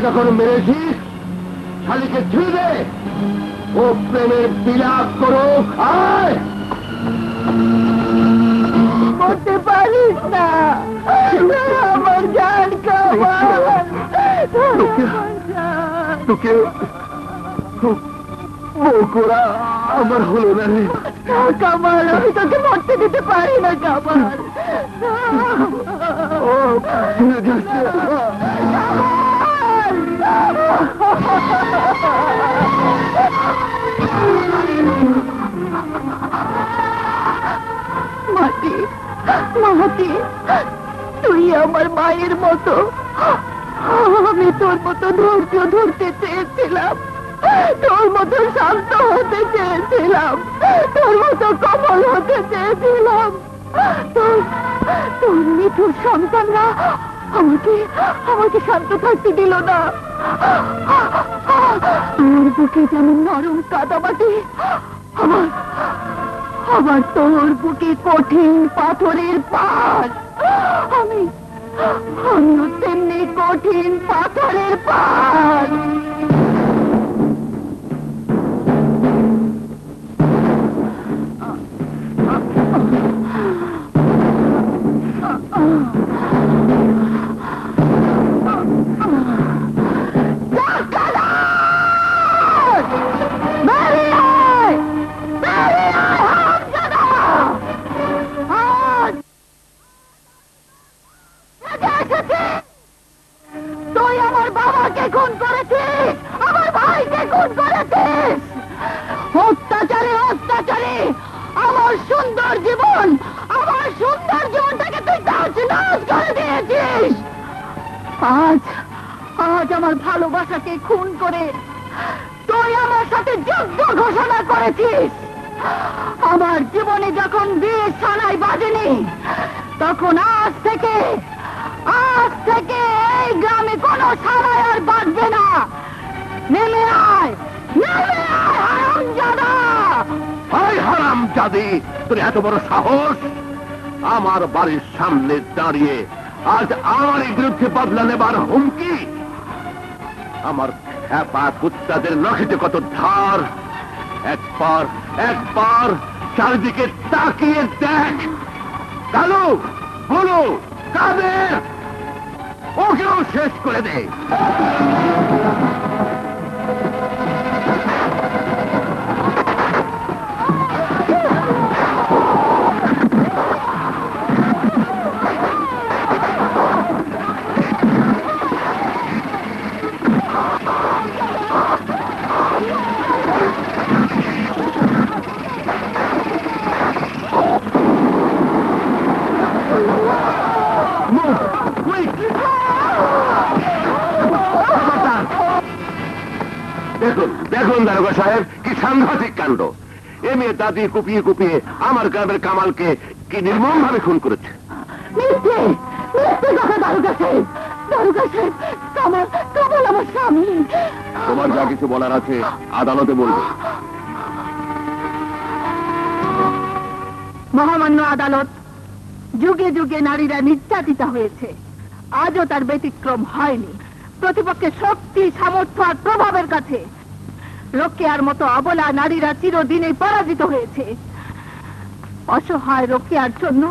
যখন মেরেছিস শালিকে ছেড়ে দে, ও প্রেমের বিলাপ করুক। আয় করতে পারিস না, আমার জান কামাল, তোকে বউ করা আমার হলো না রে কামাল। আমি তোকে মরতে দিতে পারি না কামাল। ও ছেড়ে যাচ্ছে। মাটি, মাটি, তুই আমার মায়ের মতো। আমি তোর মতো ধৈর্য ধরতে চেয়েছিলাম, তোর মতো শান্ত হতে চেয়েছিলাম, তোর মতো কমল হতে চেয়েছিলাম। তোর মিঠুর সন্তানরা আমাকে শান্ত থাকতে দিল না। তোর বুকে যেমন নরম কাদামাটি, আবার তোর বুকে কঠিন পাথরের পাহাড়। আমিও তেমনি কঠিন পাথরের পাহাড়। তুই আমার বাবাকে খুন করেছিস, আমার ভাইকে খুন করেছিস। অত্যাচারে অত্যাচারে আমার সুন্দর জীবনটাকে তুই তাছনছ করে দিয়েছিস। আজ আমার ভালোবাসাকে খুন করে তুই আমার সাথে যুদ্ধ ঘোষণা করেছিস। আমার জীবনে যখন বিষ সানাই বাজেনি, তখন আজ থেকে এই গ্রামে কোনো সানাই আর বাজবে না। নেমে আয়, নেমে আয় হারামজাদা। আয় হারামজাদি, তোর এত বড় সাহস আমার বাড়ির সামনে দাঁড়িয়ে আজ আমার বিরুদ্ধে বদলা নেবার হুমকি। আমার হ্যাপা কুত্তাদের নখেতে কত ধার। একবার চারিদিকে তাকিয়ে দেখ। কালু, বলো, কাদের ওকেও শেষ করে দে। দেখুন দারোগা সাহেব, কি সাংঘাতিক কাণ্ড। এ মেয়ে দাদি কুপিয়ে কুপিয়ে আমার গ্রামের কামালকে কি নির্মম ভাবে খুন করেছে। কামাল আমার স্বামী। তোমার যা কিছু বলার আছে আদালতে বলবে। মহামান্য আদালত, যুগে যুগে নারীরা নির্যাতিত হয়েছে, আজও তার ব্যতিক্রম হয়নি। প্রতিপক্ষের শক্তি, সামর্থ্য আর প্রভাবের কাছে রোকেয়ার মতো অবলা নারীরা চিরদিনই পরাজিত হয়েছে। অসহায় রোকেয়ার জন্য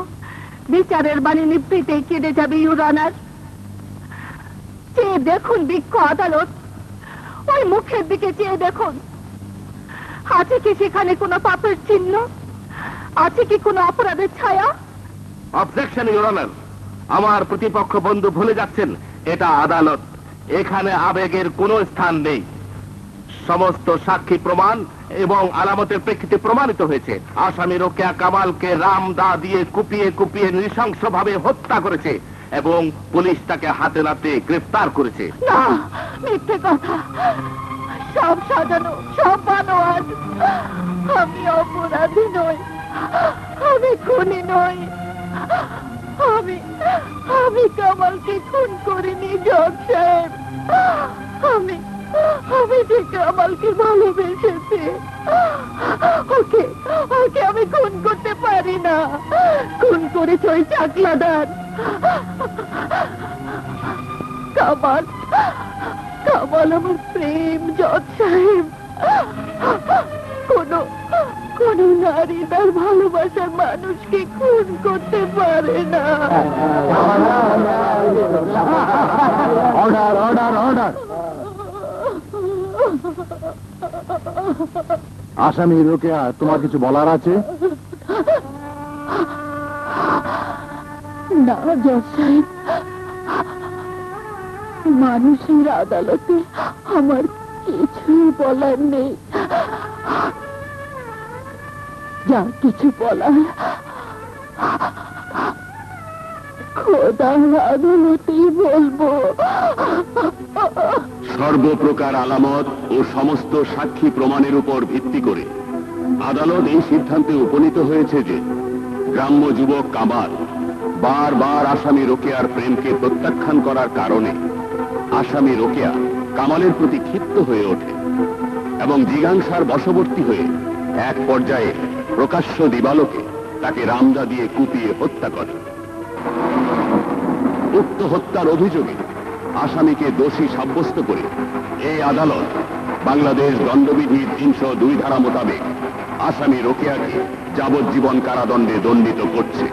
বিচারের বাণী নিভৃতেই কেঁদে যাবে ইউর অনার। চেয়ে দেখুন বিজ্ঞ আদালত, ওই মুখের দিকে চেয়ে দেখুন। আছে কি সেখানে কোনো পাপের চিহ্ন? আছে কি কোনো অপরাধের ছায়া? অবজেকশন ইউর অনার, আমার প্রতিপক্ষ বন্ধু ভুলে যাচ্ছেন এটা আদালত, এখানে আবেগের কোনো স্থান নেই। সমস্ত সাক্ষী প্রমাণ এবং আলামতের প্রেক্ষিতে প্রমাণিত হয়েছে আসামি রোকেয়া কামালকে রামদা দিয়ে কুপিয়ে কুপিয়ে নৃশংসভাবে হত্যা করেছে এবং পুলিশ তাকে হাতে নাতে গ্রেফতার করেছে। না, মিথ্যে কথা, সব সাজানো, সব বানোয়াট। আমি অপরাধী নই, আমি খুনি নই। আমি কামালকে খুন করিনি জজ সাহেব। আমি যে কামালকে ভালোবেসেছি, ওকে আমি খুন করতে পারি না। খুন করেছে ওই চাকলাদার। কামাল আমার প্রেম জজ সাহেব। কোন কোন নারী তার ভালোবাসার মানুষকে খুন করতে পারে না। Order order order. আসামি রোকেয়া, তোমার কিছু বলার আছে? না জজ সাহেব, মানুষের আদালতে আমার কিছুই বলার নেই। যা কিছু বলার খোদার আদালতেই বলবো। সর্বপ্রকার আলামত ও সমস্ত সাক্ষী প্রমাণের উপর ভিত্তি করে আদালত এই সিদ্ধান্তে উপনীত হয়েছে যে গ্রাম্য যুবক কামাল বারবার আসামি রোকেয়ার প্রেমকে প্রত্যাখ্যান করার কারণে আসামি রোকেয়া কামালের প্রতি ক্ষিপ্ত হয়ে ওঠে এবং জিজ্ঞাসার বশবর্তী হয়ে এক পর্যায়ে প্রকাশ্য দিবালোকে তাকে রামদা দিয়ে কুপিয়ে হত্যা করে। উক্ত হত্যার অভিযোগে আসামিকে দোষী সাব্যস্ত করে এই আদালত বাংলাদেশ দণ্ডবিধির ৩০২ ধারা মোতাবেক আসামি রোকেয়াকে যাবজ্জীবন কারাদণ্ডে দণ্ডিত করছে।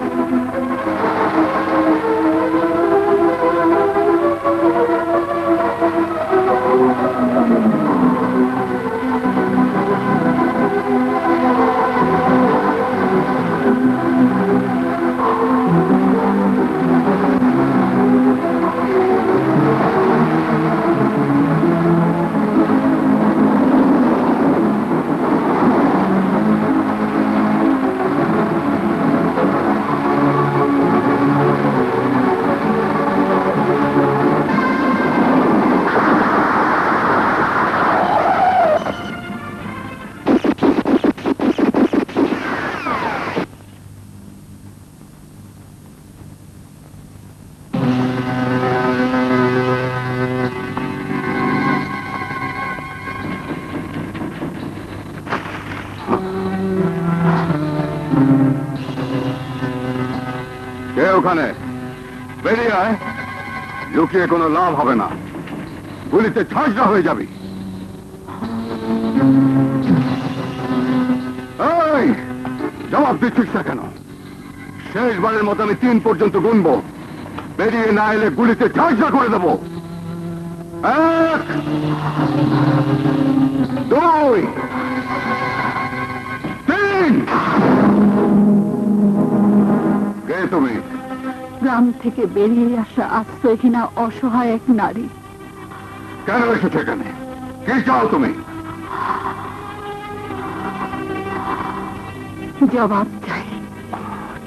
ওখানে বেরিয়ে আয়, লুকিয়ে কোনো লাভ হবে না, গুলিতে ঝাঁঝরা হয়ে যাবি। এই জবাব দিচ্ছিস না কেন? শেষবারের মতো আমি 3 পর্যন্ত গুনবো, বেরিয়ে না এলে গুলিতে ঝাঁঝরা করে দেবো। 1 2 3। কে তুমি? গ্রাম থেকে বেরিয়ে আসা আশ্রয়হীনা অসহায় এক নারী। কেন এসেছো এখানে? কি চাও তুমি? জবাব চাই।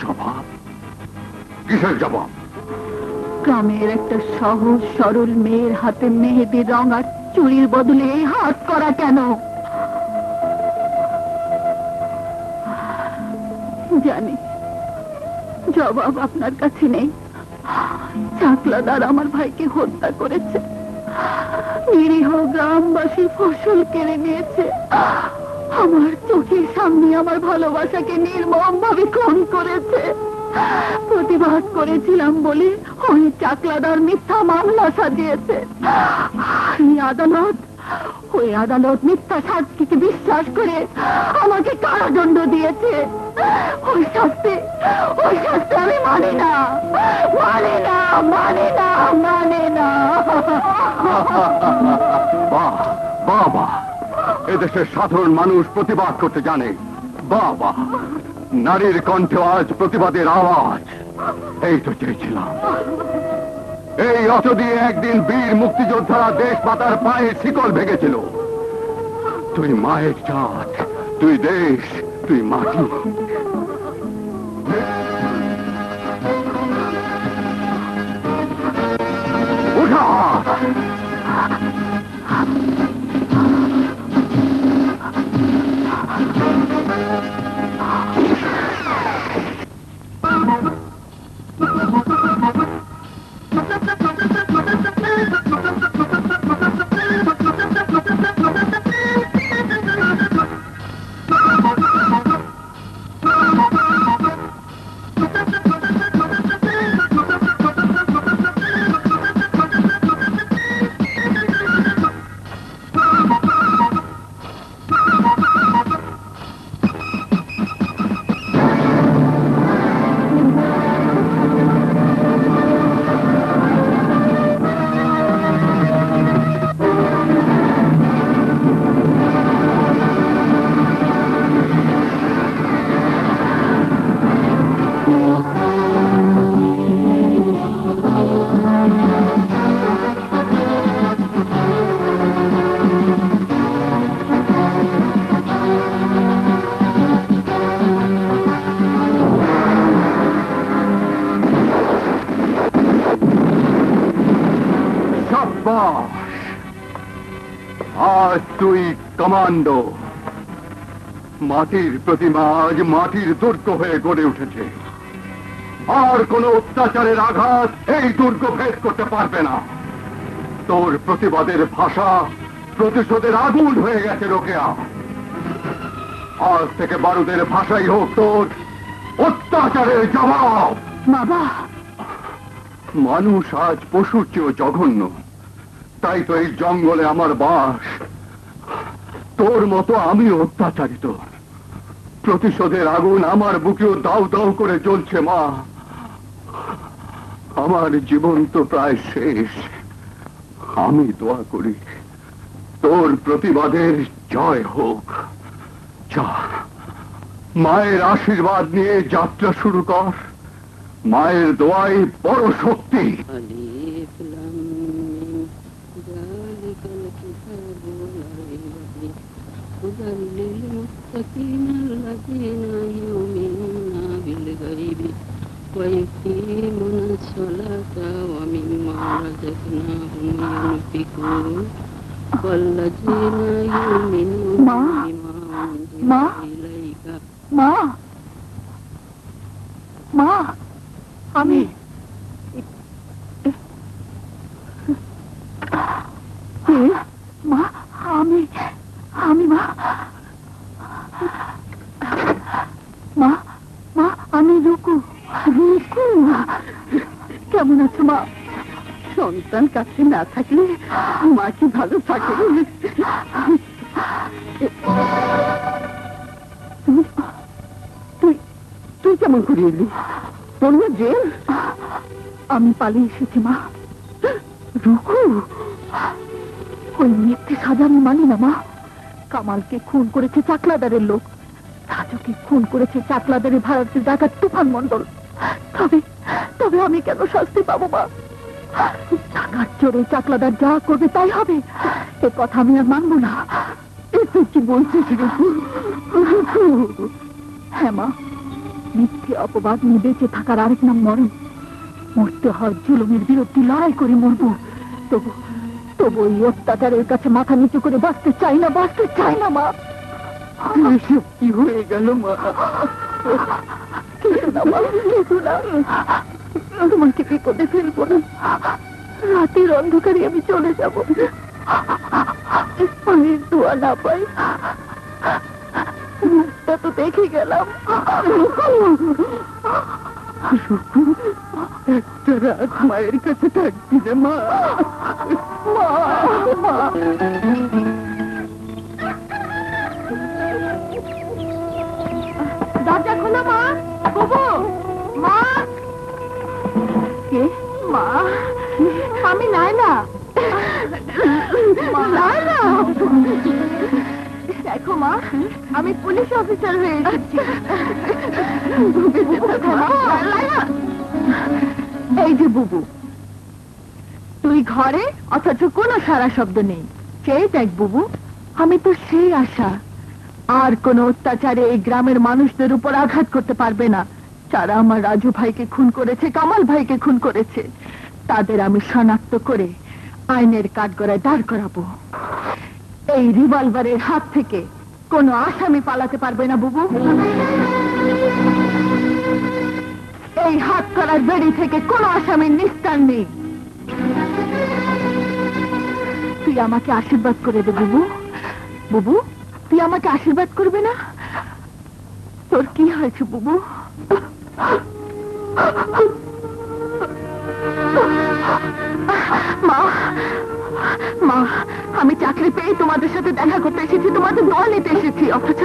জবাব? কিসের জবাব? গ্রামের একটা সহজ সরল মেয়ের হাতে মেহেদির রং আর চুরির বদলে এই হাত করা কেন? জানি জবাব আপনার কাছে নেই। চাকলাদার আমার ভাইকে হত্যা করেছে, নিরীহ গ্রামবাসী ফসল কেড়ে নিয়েছে, আমার চোখের সামনে আমার ভালোবাসাকে নির্মম ভাবে খুন করেছে। প্রতিবাদ করেছিলাম বলে ওই চাকলাদার মিথ্যা মামলা সাজিয়েছে। ওই আদালত মিথ্যা সাক্ষীকে বিশ্বাস করে আমাকে কারাদণ্ড দিয়েছে। ওই শাস্তি আমি মানি না, মানি না, মানি না, মানি না। বাবা, এদেশের সাধারণ মানুষ প্রতিবাদ করতে জানে। বাবা, নারীর কণ্ঠে আজ প্রতিবাদের আওয়াজ। এই তো চেয়েছিলাম। এই অত দিয়ে একদিন বীর মুক্তিযোদ্ধারা দেশ মাতার পায়ের শিকল ভেঙেছিল। তুই মায়ের জাত, তুই দেশ, তুই মাটি। উঠা! সাব্বাস, আজ তুই কমান্ডো। মাটির প্রতিমা আজ মাটির দুর্গ হয়ে গড়ে উঠেছে। আর কোন অত্যাচারের আঘাত এই দুর্গ ভেদ করতে পারবে না। তোর প্রতিবাদের ভাষা প্রতিশোধের আগুন হয়ে গেছে রোকেয়া। আজ থেকে বারুদের ভাষাই হোক তোর অত্যাচারের জবাব। বাবা, মানুষ আজ পশুর চেয়েও জঘন্য, তাই তো এই জঙ্গলে আমার বাস। তোর মতো আমি অত্যাচারিত। প্রতিশোধের আগুন আমার বুকেও দাউ দাউ করে জ্বলছে মা। আমার জীবন তো প্রায় শেষ। আমি দোয়া করি তোর প্রতিবাদের জয় হোক। যা, মায়ের আশীর্বাদ নিয়ে যাত্রা শুরু কর। মায়ের দোয়াই বড় শক্তি। ويقيمون الصلاة ومما رزقناهم ينفقون والذين يؤمنون بما أنزل إليك মা, মা, আমি মা, আমি মা, মা, মা, আমি রুকু। রুকু, কেমন আছো মা? সন্তান কাছে না থাকলে মা কি ভালো থাকে? তুই কেমন করে এলি? তোর না জেল? আমি পালিয়ে এসেছি মা। রুকু, ওই মিথ্যে সাজা আমি মানি না মা। কামালকে খুন করেছে চাকলাদারের লোক, রাজুকে খুন করেছে চাকলাদারের ভারতের ডাকাত তুফান মন্ডল। তবে তবে আমি কেন শাস্তি পাবো মা? টাকার জোরে চাকলাদার যা করবে তাই হবে, এ কথা আমি আর মানবো না। তুই কি বলছিস রুকু? হ্যাঁ মা, মিথ্যে অপবাদ নিয়ে বেঁচে থাকার আরেক নাম মরণ। মরতে হয় জুলুমের বিরুদ্ধে লড়াই করে মরবো। তবু তবু এই অত্যাচারের কাছে মাথা নিচু করে বাঁচতে চাই না, বাঁচতে চাই না মা। এসব কি হয়ে গেল মা? কিছু না মা, কিছু না। তোমাকে বিপদে ফেলবো না। রাতের অন্ধকারে আমি চলে যাব। মায়ের দোয়া না পাই, মুখটা তো দেখে গেলাম। একটা রাত মায়ের কাছে থাকবি না মা? দরজা খোলো মা। বাবু, মা। কে? মা, আমি নাইলা। নাইলা, দেখো মা, আমি পুলিশ অফিসার হয়ে এসেছি। এই যে বুবু, তুই ঘরে অথচ কোনো সারা শব্দ নেই। সেই দেখ বুবু, আমি তো সেই আশা। আর কোন অত্যাচারে এই গ্রামের মানুষদের উপর আঘাত করতে পারবে না। যারা আমার রাজু ভাইকে খুন করেছে, কামাল ভাইকে খুন করেছে, তাদের আমি শনাক্ত করে আইনের কাঠগড়ায় দাঁড় করাবো। এই রিভলভারের হাত থেকে কোনো আসামি পালাতে পারবে না বুবু। এই হাত করার বেড়ি থেকে কোনো আসামির নিস্তার নেই। তুই আমাকে আশীর্বাদ করে দে বুবু। বুবু, তুই আমাকে আশীর্বাদ করবে না? তোর কি হয়েছে বুবু? মা, মা, আমি চাকরি পেয়ে তোমাদের সাথে দেখা করতে এসেছি, তোমাদের দোয়া নিতে এসেছি, অথচ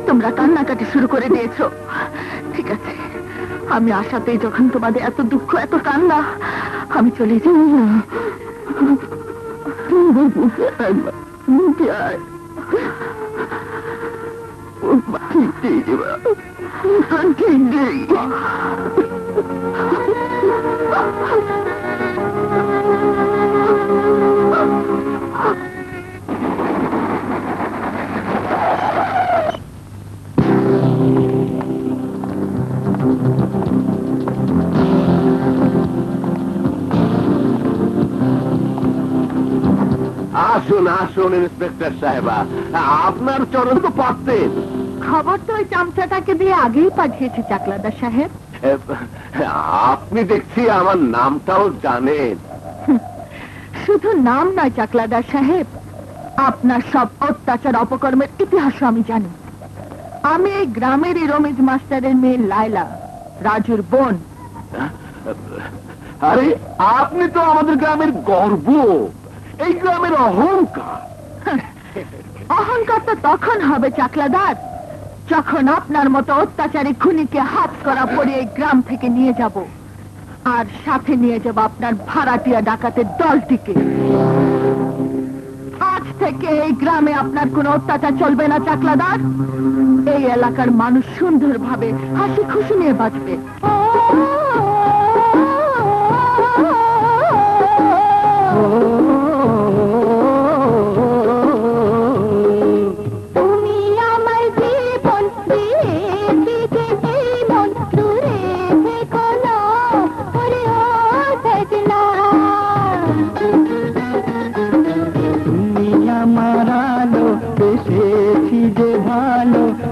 তোমরা কান্নাকাটি শুরু করে দিয়েছো। ঠিক আছে, আমি আশাতেই যখন তোমাদের এত দুঃখ, এত কান্না, আমি চলে যাই। আসুন ইন্সপেক্টর সাহেবা, আপনার চরণ তো পারতেন। খবর তো ওই চামচাটাকে দিয়ে আগেই পাঠিয়েছে চাকলাদার সাহেব। আপনি দেখছি আমার নামটাও জানেন। শুধু নাম নয় চাকলাদার সাহেব, আপনার সব অত্যাচার অপকর্মের ইতিহাসও আমি জানি। আমি এই গ্রামেরই রমেশ মাস্টারের মেয়ে লায়লা, রাজুর বোন। আরে আপনি তো আমাদের গ্রামের গর্ব, এই গ্রামের অহংকার। অহংকার তো তখন হবে চাকলাদার, যখন আপনার মতো অত্যাচারী খুনিকে হাত করা পড়ে এই গ্রাম থেকে নিয়ে যাব, আর সাথে নিয়ে যাব আপনার ভাড়াটিয়া ডাকাতের দলটিকে। আজ থেকে এই গ্রামে আপনার কোনো অত্যাচার চলবে না চাকলাদার। এই এলাকার মানুষ সুন্দরভাবে হাসি খুশি নিয়ে বাঁচবে।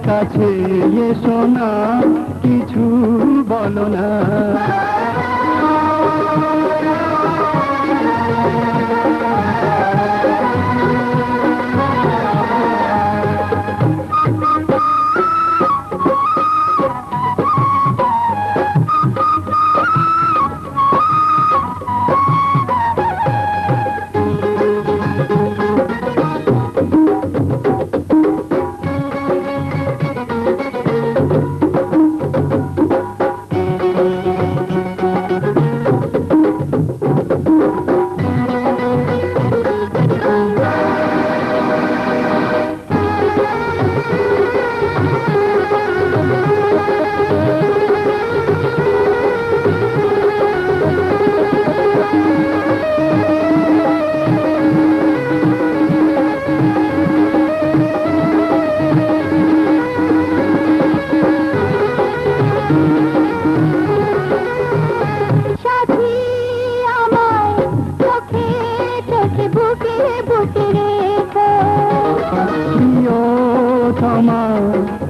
কাছে এসো না, কিছু বলো না।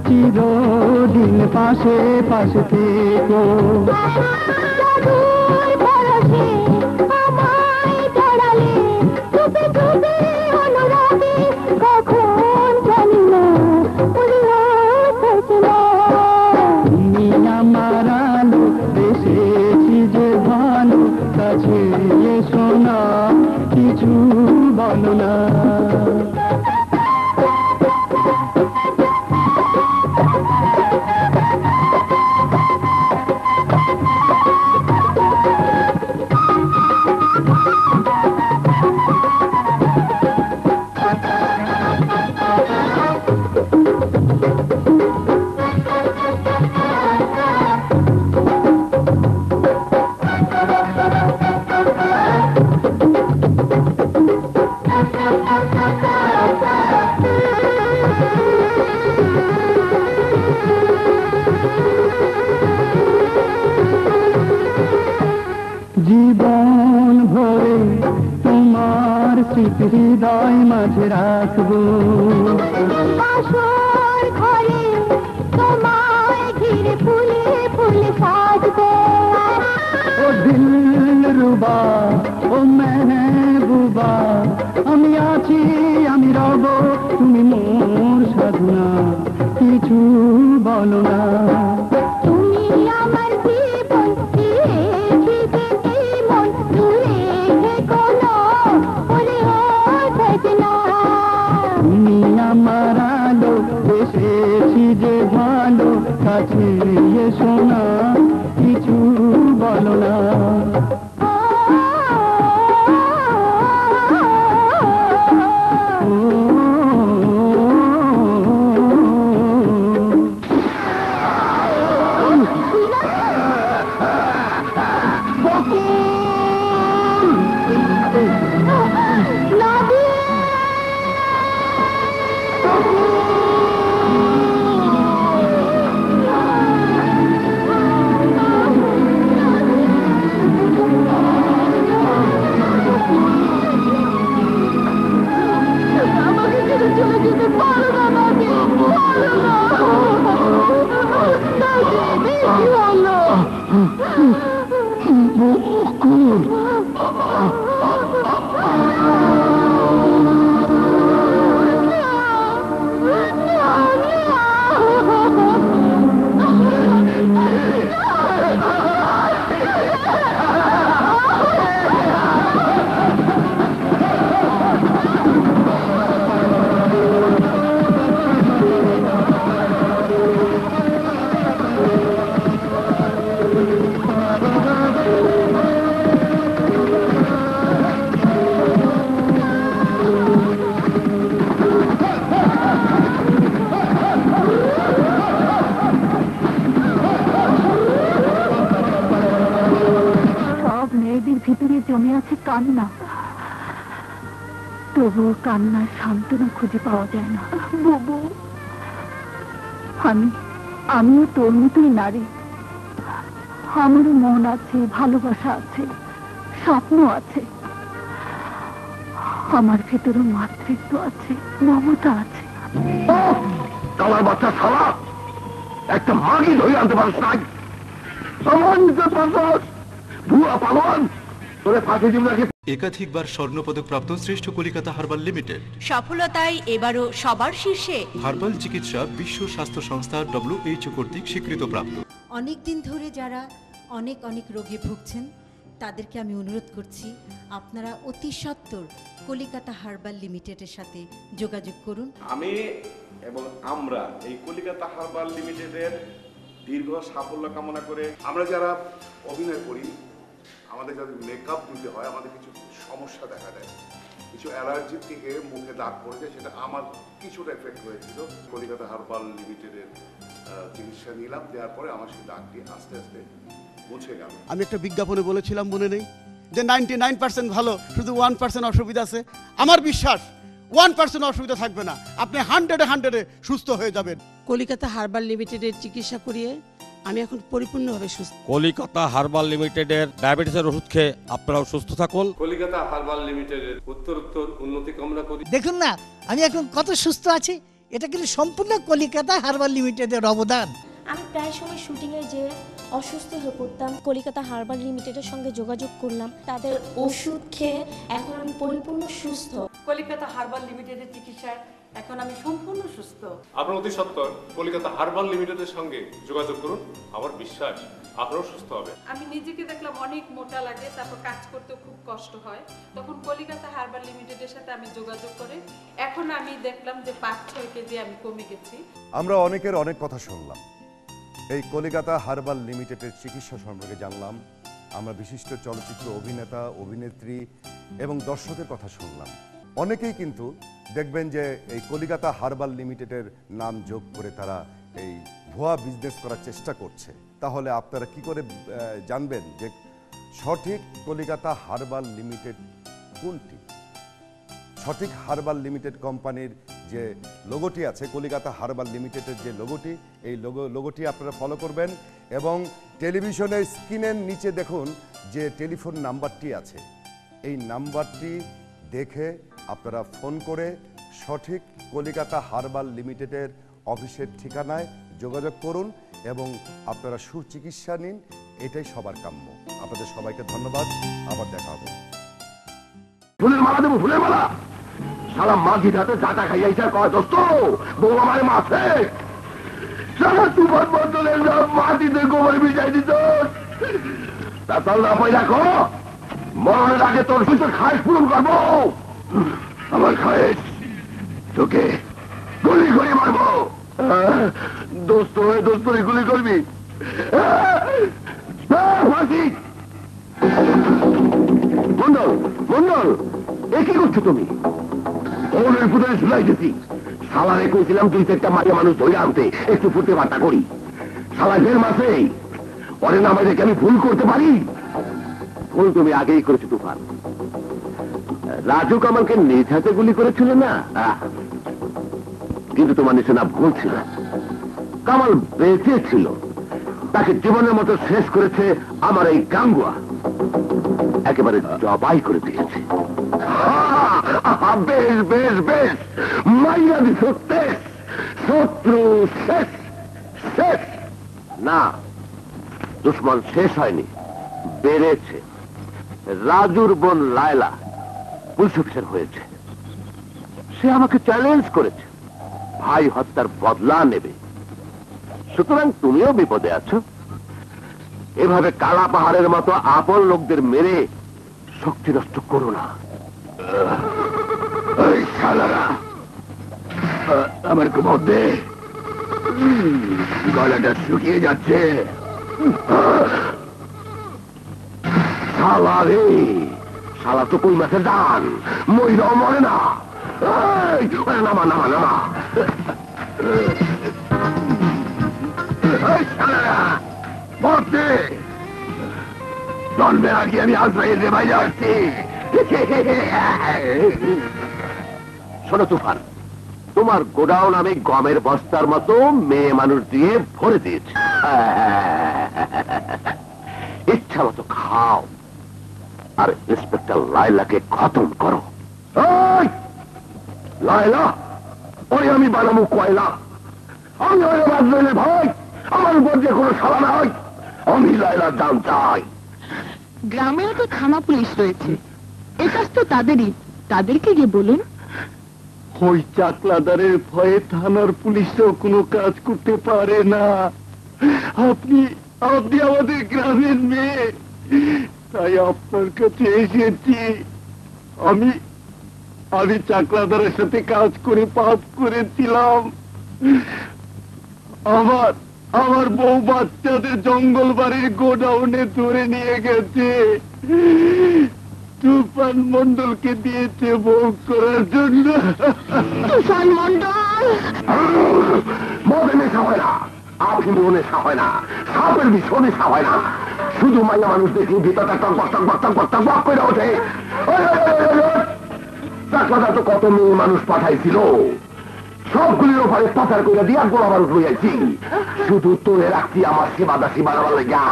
চিরদিন পাশে পাশে থেকো, তুমি আমার আলো, এসেছি যে ভালো, কাছে এসো না, কিছু বলো না। জীবন ভরে তোমার স্মৃতি হৃদয় মাঝে রাখবো, ঘরে তোমায় ঘিরে ফুলে ফুলে সাজবো। ও দিলরুবা, ও মেহবুবা, আমি আছি, আমি রব, তুমি মোর সাধনা, কিছু বলো না। তুমি আমার জীবন, তুমি আমার আলো, এসেছি যে ভালো, কাছে এসো না, কিছু বলো না। ভিতরে জমে আছে কান্না, তবুও কান্নার সান্ত্বনা খুঁজে পাওয়া যায় না। বুবু, আমিও তোর মতোই নারী। আমারও মন আছে, ভালোবাসা আছে, স্বপ্ন আছে। আমার ভেতরে মাতৃত্ব আছে, মমতা আছে। কালার বাচ্চা শালা, একটা মাগি ধরে আনতে পারছ নাই? ভুয়া পালন তোরে ফাঁসি দিব নাকি? একাধিকবার স্বর্ণপদক প্রাপ্ত শ্রেষ্ঠ কলিকাতা হার্বাল লিমিটেড সফলতায় এবারও সবার শীর্ষে। হার্বাল চিকিৎসা বিশ্ব স্বাস্থ্য সংস্থা WHO কর্তৃক স্বীকৃতপ্রাপ্ত। অনেক দিন ধরে যারা অনেক অনেক রোগে ভুগছেন তাদেরকে আমি অনুরোধ করছি আপনারা অতি সত্বর কলিকাতা হার্বাল লিমিটেডের সাথে যোগাযোগ করুন। আমি এবং আমরা এই কলিকাতা হার্বাল লিমিটেডের দীর্ঘ সাফল্য কামনা করে, আমরা যারা অভিনয় করি আমাদের যাদের মেকআপ দিতে হয় আমাদের কিছু সমস্যা দেখা দেয়, কিছু অ্যালার্জির থেকে মুখে দাগ পড়ে যায়, সেটা আমার কিছুটা এফেক্ট হয়েছিল। কলিকাতা হার্বাল লিমিটেডের চিকিৎসা নিলাম, দেওয়ার পরে আমার সেই দাগটি আস্তে আস্তে মুছে গেল। আমি একটা বিজ্ঞাপনে বলেছিলাম মনে নেই যে 99% ভালো, শুধু 1% অসুবিধা আছে। আমার বিশ্বাস 1% অসুবিধা থাকবে না, আপনি 100-এ সুস্থ হয়ে যাবেন। কলিকাতা হার্বাল লিমিটেডের চিকিৎসা করিয়ে আমি এখন পরিপূর্ণভাবে সুস্থ। কলিকাতা হার্বাল লিমিটেডের ডায়াবেটিসের ওষুধ খেয়ে আপনারাও সুস্থ থাকুন। কলিকাতা হার্বাল লিমিটেডের উত্তরোত্তর উন্নতি কামনা করি। দেখুন না আমি এখন কত সুস্থ আছি, এটা কিন্তু সম্পূর্ণ কলিকাতা হার্বাল লিমিটেডের অবদান। আমি প্রায় সময় শুটিংয়ে যে অসুস্থ হয়ে পড়তাম, কলিকাতা হার্বাল লিমিটেডের সঙ্গে যোগাযোগ করলাম, তাদের ওষুধ খেয়ে এখন আমি পরিপূর্ণ সুস্থ। কলিকাতা হার্বাল লিমিটেডের চিকিৎসায় এখন আমি সম্পূর্ণ সুস্থ। আপনার অতি সত্বর কলিকাতা হার্বাল লিমিটেডের সঙ্গে যোগাযোগ করুন, আমার বিশ্বাস আপনারাও সুস্থ হবে। আমি নিজেকে দেখলাম অনেক মোটা লাগে, তারপর কাজ করতে খুব কষ্ট হয়, তখন কলিকাতা হার্বাল লিমিটেডের সাথে আমি যোগাযোগ করে এখন আমি দেখলাম যে 5-6 কেজি আমি কমে গেছি। আমরা অনেকের অনেক কথা শুনলাম, এই কলিকাতা হার্বাল লিমিটেডের চিকিৎসা সম্পর্কে জানলাম, আমরা বিশিষ্ট চলচ্চিত্র অভিনেতা, অভিনেত্রী এবং দর্শকের কথা শুনলাম। অনেকেই কিন্তু দেখবেন যে এই কলিকাতা হার্বাল লিমিটেডের নাম যোগ করে তারা এই ভুয়া বিজনেস করার চেষ্টা করছে। তাহলে আপনারা কি করে জানবেন যে সঠিক কলিকাতা হার্বাল লিমিটেড কোনটি? সঠিক হার্বাল লিমিটেড কোম্পানির যে লোগোটি আছে, কলিকাতা হার্বাল লিমিটেডের যে লোগোটি, এই লোগোটি আপনারা ফলো করবেন এবং টেলিভিশনের স্ক্রিনের নিচে দেখুন যে টেলিফোন নাম্বারটি আছে, এই নাম্বারটি দেখে আপনারা ফোন করে সঠিক কলিকাতা হার্বাল লিমিটেডের অফিসের ঠিকানায় যোগাযোগ করুন এবং আপনারা সুচিকিৎসা নিন, এটাই সবার কাম্য। আপনাদের সবাইকে ধন্যবাদ, আবার দেখা হবে। ফুলের মালা দেবো, ফুলের মালা। সারা মাঝি হাতে চাটা খাইয়াইছে, কয় দোস্ত বউ আমার মাছে সারা তুফান বদলের মাটিতে গোবর বিজাই দিত। তার না পাই রাখো, মরণের আগে তোর সুযোগ খায়েশ পূরণ করবো। আমার খায়েশ তোকে গুলি করে মারবো। দোস্ত হয়ে দোস্ত গুলি করবি? মন্ডল, মন্ডল, এ কি করছো তুমি? ওনের পুতুলে ঝুলাইতেছি। শালারে কইছিলাম 2-4টা মাইয়া মানুষ ধরে আনতে, একটু ফুটে বার্তা করি। শালা 1.5 মাসে ওরে নামে রেখে আমি ভুল করতে পারি? ভুল তুমি আগেই করেছো তুফান। রাজু কামালকে নিজ হাতে গুলি করেছিল না, কিন্তু তোমার নিশানা ভুল ছিল। কামাল বেঁচে ছিল, তাকে জীবনের মতো শেষ করেছে আমার এই গাঙ্গুয়া, একেবারে জবাই করে দিয়েছে। বেশ বেশ বেশ, মাইয়া দিছ তেজ, শত্রু শেষ শেষ। না, দুশ্মন শেষ হয়নি, বেড়েছে। রাজুর বোন লায়লা পুলিশ অফিসার হয়েছে। সে আমাকে চ্যালেঞ্জ করেছে ভাই হত্যার বদলা নেবে। সুতরাং তুমিও বিপদে আছো। এভাবে কালা পাহাড়ের মতো আপন লোকদের মেরে শক্তি নষ্ট করো না। এই শালারা, আমার মধ্যে গলাটা শুকিয়ে যাচ্ছে। শালা রে, শালা তো কই মাছের ডান, মইরাও মরে না। নামা নামা নামা। মরতে জন্মের আগে আমি আজরাইল রে বাইরে আসছি। শোনো তুফান, তোমার গোডাউন আমি গমের বস্তার মতো মেয়ে মানুষ দিয়ে ভরে দিয়েছি। ইচ্ছা মতো খাও আর ইন্সপেক্টর লায়লাকে খতম করো। লায়লা ওই আমি বানাবো কয়লা। আমি ওই আজরাইলের ভাই, আমার উপর যে কোনো সালা নাই। আমি লায়লার দাম চাই। গ্রামেও তো থানা পুলিশ রয়েছে, এ কাজ তো তাদেরই, তাদেরকে গিয়ে বলুন। ওই চাকলাদারের ভয়ে থানার পুলিশও কোনো কাজ করতে পারে না। আপনি আপনি আমাদের গ্রামের মেয়ে, তাই আপনার কাছে এসেছি। আমি আমি চাকলাদারের সাথে কাজ করে পাপ করেছিলাম। আমার বউ বাচ্চাদের জঙ্গল বাড়ির গোডাউনে ধরে নিয়ে গেছে। তুফান মন্ডলকে দিয়েছে বউ করার জন্য। তুফান মন্ডল মদে নেশা হয় না, আফিমে নেশা হয় না, সাপের বিষও নেশা হয় না। শুধু মাইয়া মানুষ দেখি ভিতরটা টকবক টকবক টকবক টকবক করে ওঠে। চাকলাদা তো কত মেয়ে মানুষ পাঠাইছিল, সবগুলির ওপরে পাচার করে দিয়ে গোলা মানুষ লইয়াছি। শুধু তোরে রাখছি আমার সেবা দাসী বানাবার লেগা।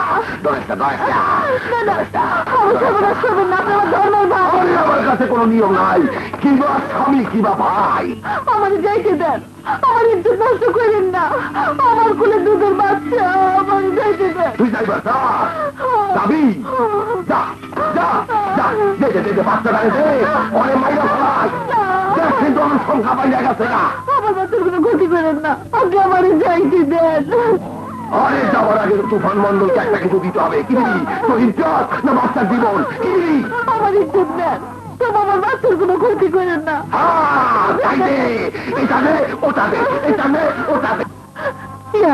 আমার কাছে কোনো নিয়ম নাই, কিংবা স্বামী কিংবা ভাই। আমার যাইতে দেন, আমার ইজ্জত নষ্ট করেন না। আমার কোলে দুধের বাচ্চা, আমার যাইতে দেন। তুই যাইবার যাবি? যা যা যা, বাচ্চাটা এসে অনেক মাইরা ফেলাই। দেখ কিন্তু আমার সংখ্যা পাইয়া গেছে না। আমার বাচ্চার কোনো ক্ষতি করেন না, আপনি আমার যাইতে দেন। আরে যাওয়ার আগে তুফান মন্ডলকে একটা কিছু দিতে হবে। কি দিবি? তোর ইজ্জত না বাচ্চার জীবন? কি দিবি? আমার ইজ্জত দেন, তবে আমার বাচ্চার কোনো ক্ষতি করেন না।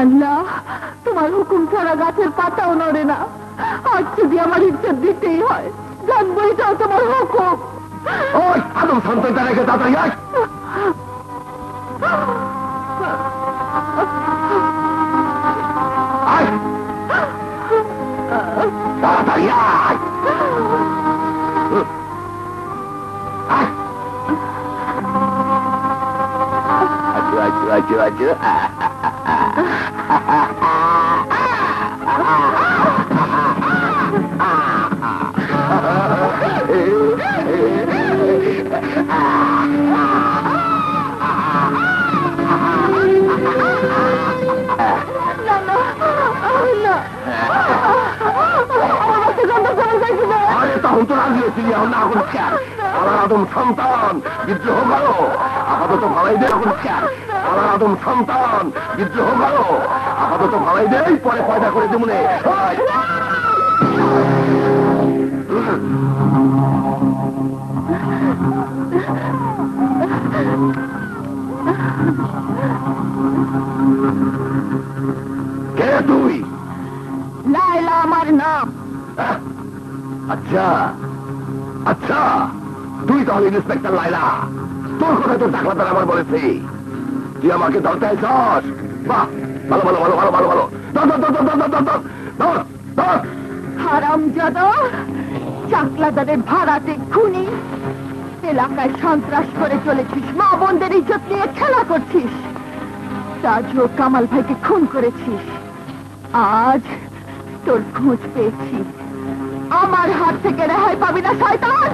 আল্লাহ, তোমার হুকুম ছাড়া গাছের পাতাও নড়ে না। আজ যদি আমার ইজ্জত দিতেই হয়, জানবো এটাও তোমার হুকুম। ওই আদম সন্তানটা রেখে তাড়াতাড়ি আয়। তাড়াতাড়ি আয়। আরে তখন তো রাজি হচ্ছিল, এখন না এখন খেয়াল। আমার আদম সন্তান বিদ্রোহ করো, আপাতত ভালাই দে। এখন খেয়াল, আমার আদম সন্তান বিদ্রোহ করো, আপাতত ভালাই দেয়, পরে পয়দা করে দেবনে। কে তুই? লায়লা আমার নাম। আচ্ছা আচ্ছা, তুই তাহলে ইন্সপেক্টর লায়লা। তোর কথা তোর চাকলাদার আমার বলেছে, তুই আমাকে ধরতে আইছস। বাহ, ভালো ভালো ভালো ভালো ভালো ভালো। হারামজাদা, চাকলাদারের ভাড়াতে খুনি, এলাকায় সন্ত্রাস করে চলেছিস, মা বোনদের ইজ্জত নিয়ে খেলা করছিস। তাজও কামাল ভাইকে খুন করেছিস। আজ তোর খোঁজ পেয়েছি, আমার হাত থেকে রেহাই পাবি না শয়তান।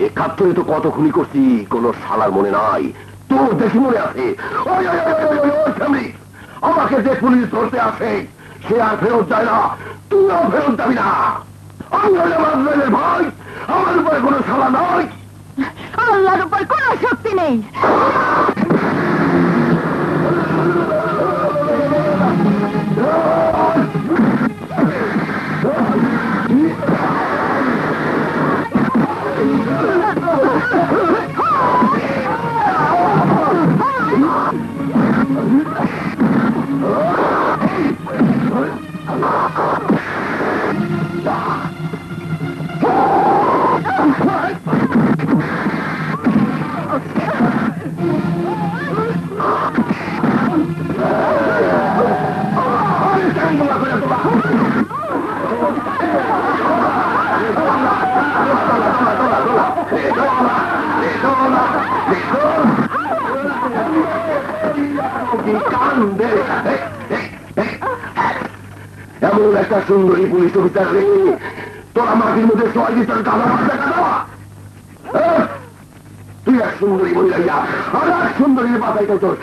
একাত্তরে তো কত খুনি করছি, কোন শালার মনে নাই। তোর দেখি মনে আছে? আমাকে যে পুলিশ ধরতে আসে, সে আর ফেরত যায় না, তুইও ফেরত যাবি না। আমি হলে আজরাইলের ভাই, আমার উপরে কোনো শালা নয়। আল্লাহর উপর কোনো শক্তি নেই। এমন একটা সুন্দরী পুলিশ অফিসার রে, তোরা মাটির মধ্যে সবাই দিচ্ছেন কাদা মাথা কাদা। তুই এক সুন্দরী মহিলা আর এক সুন্দরীর মাথায় তো তোর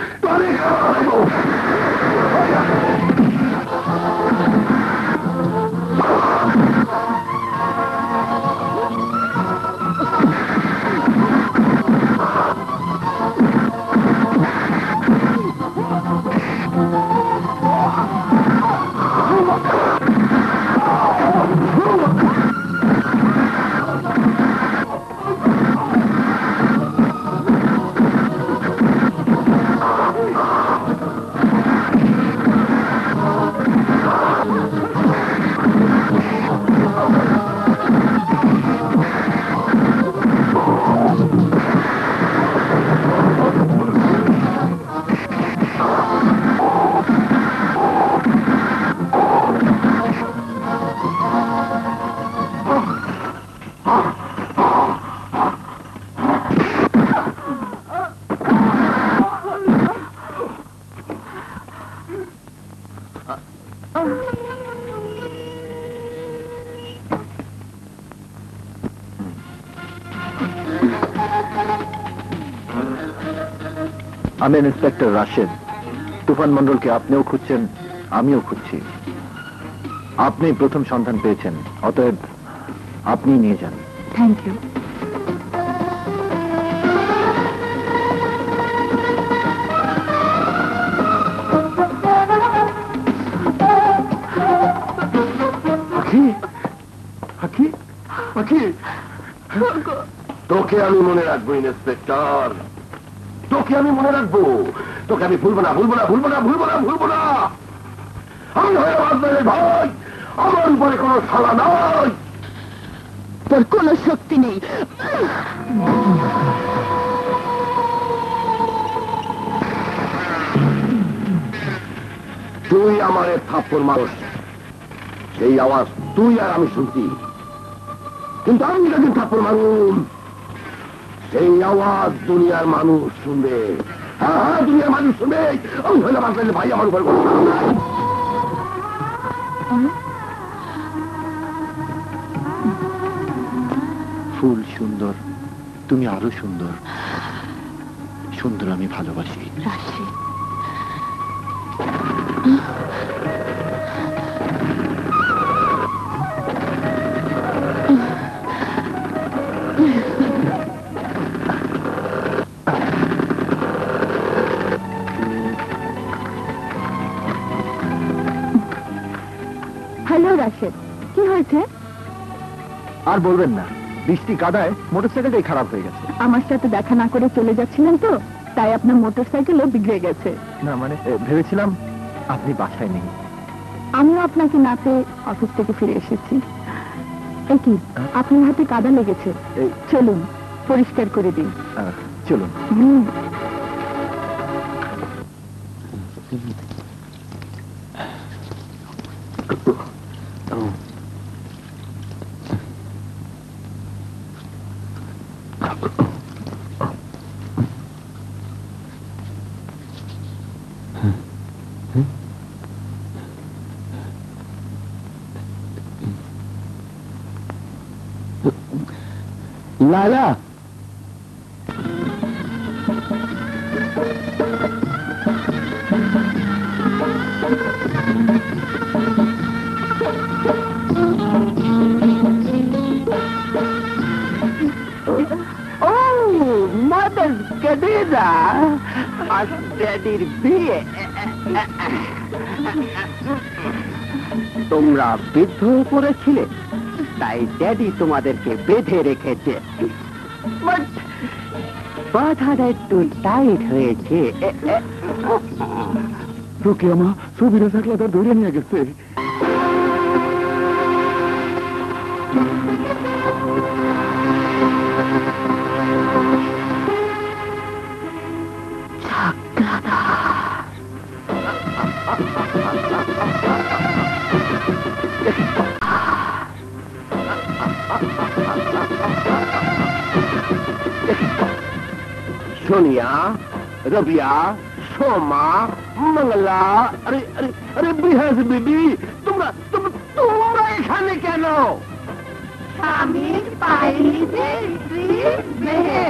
আমি ইন্সপেক্টর রাশেদ। তুফান মন্ডলকে আপনিও খুঁজছেন, আমিও খুঁজছি। আপনি প্রথম সন্ধান পেয়েছেন, অতএব আপনি নিয়ে যান। Thank you. তোকে আমি মনে রাখবো ইন্সপেক্টর, তোকে আমি মনে রাখবো, তোকে আমি ভুলবো না, ভুলবো না, ভুলবো না, ভুলবো না, ভুলবো না। আমি হয়ে আজরাইলের ভাই, আমার উপরে কোনো শালা নাই। তোর কোনো শক্তি নেই। তুই আমার থাপ্পড় মানুষ, সেই আওয়াজ তুই আর আমি শুনছি, কিন্তু আমি যখন থাপ্পড় মারুম সেই আওয়াজ দুনিয়ার মানুষ শুনবে। হ্যাঁ হ্যাঁ, দুনিয়ার মানুষ শুনবে। আমি হইলাম আজরাইলের ভাই, আমার উপরে কোনো শালা নাই। ফুল সুন্দর, তুমি আরো সুন্দর। সুন্দর আমি ভালোবাসি। হ্যালো রাশেদ, কি হয়েছে? আর বলবেন না, বৃষ্টি কাদায় মোটরসাইকেলটাই খারাপ হয়ে গেছে। আমার সাথে দেখা না করে চলে যাচ্ছিলেন তো, তাই আপনার মোটরসাইকেলও বিগড়ে গেছে। না মানে ভেবেছিলাম আপনি বাসায় নেই। আমিও আপনাকে না পেয়ে অফিস থেকে ফিরে এসেছি। এই কি, আপনার হাতে কাদা লেগেছে, চলুন পরিষ্কার করে দিন। চলুন। লালা, ও মাদার ক্যাডেরা আর ড্যাডির বিয়ে। তোমরা বৃদ্ধ হয়ে পড়েছিলে, তাই ড্যাডি তোমাদেরকে বেঁধে রেখেছে। বাট বাধাটা একটু টাইট হয়েছে। রুকিয়া মা ছবিটা থাকলে তার ধরে নিয়ে গেছে। सोनिया, रबिया, सोमा, मंगला, अरे बृहस बीबी, তোমরা এখানে কেন? স্বামীর পাইতে স্ত্রীর মেয়ে।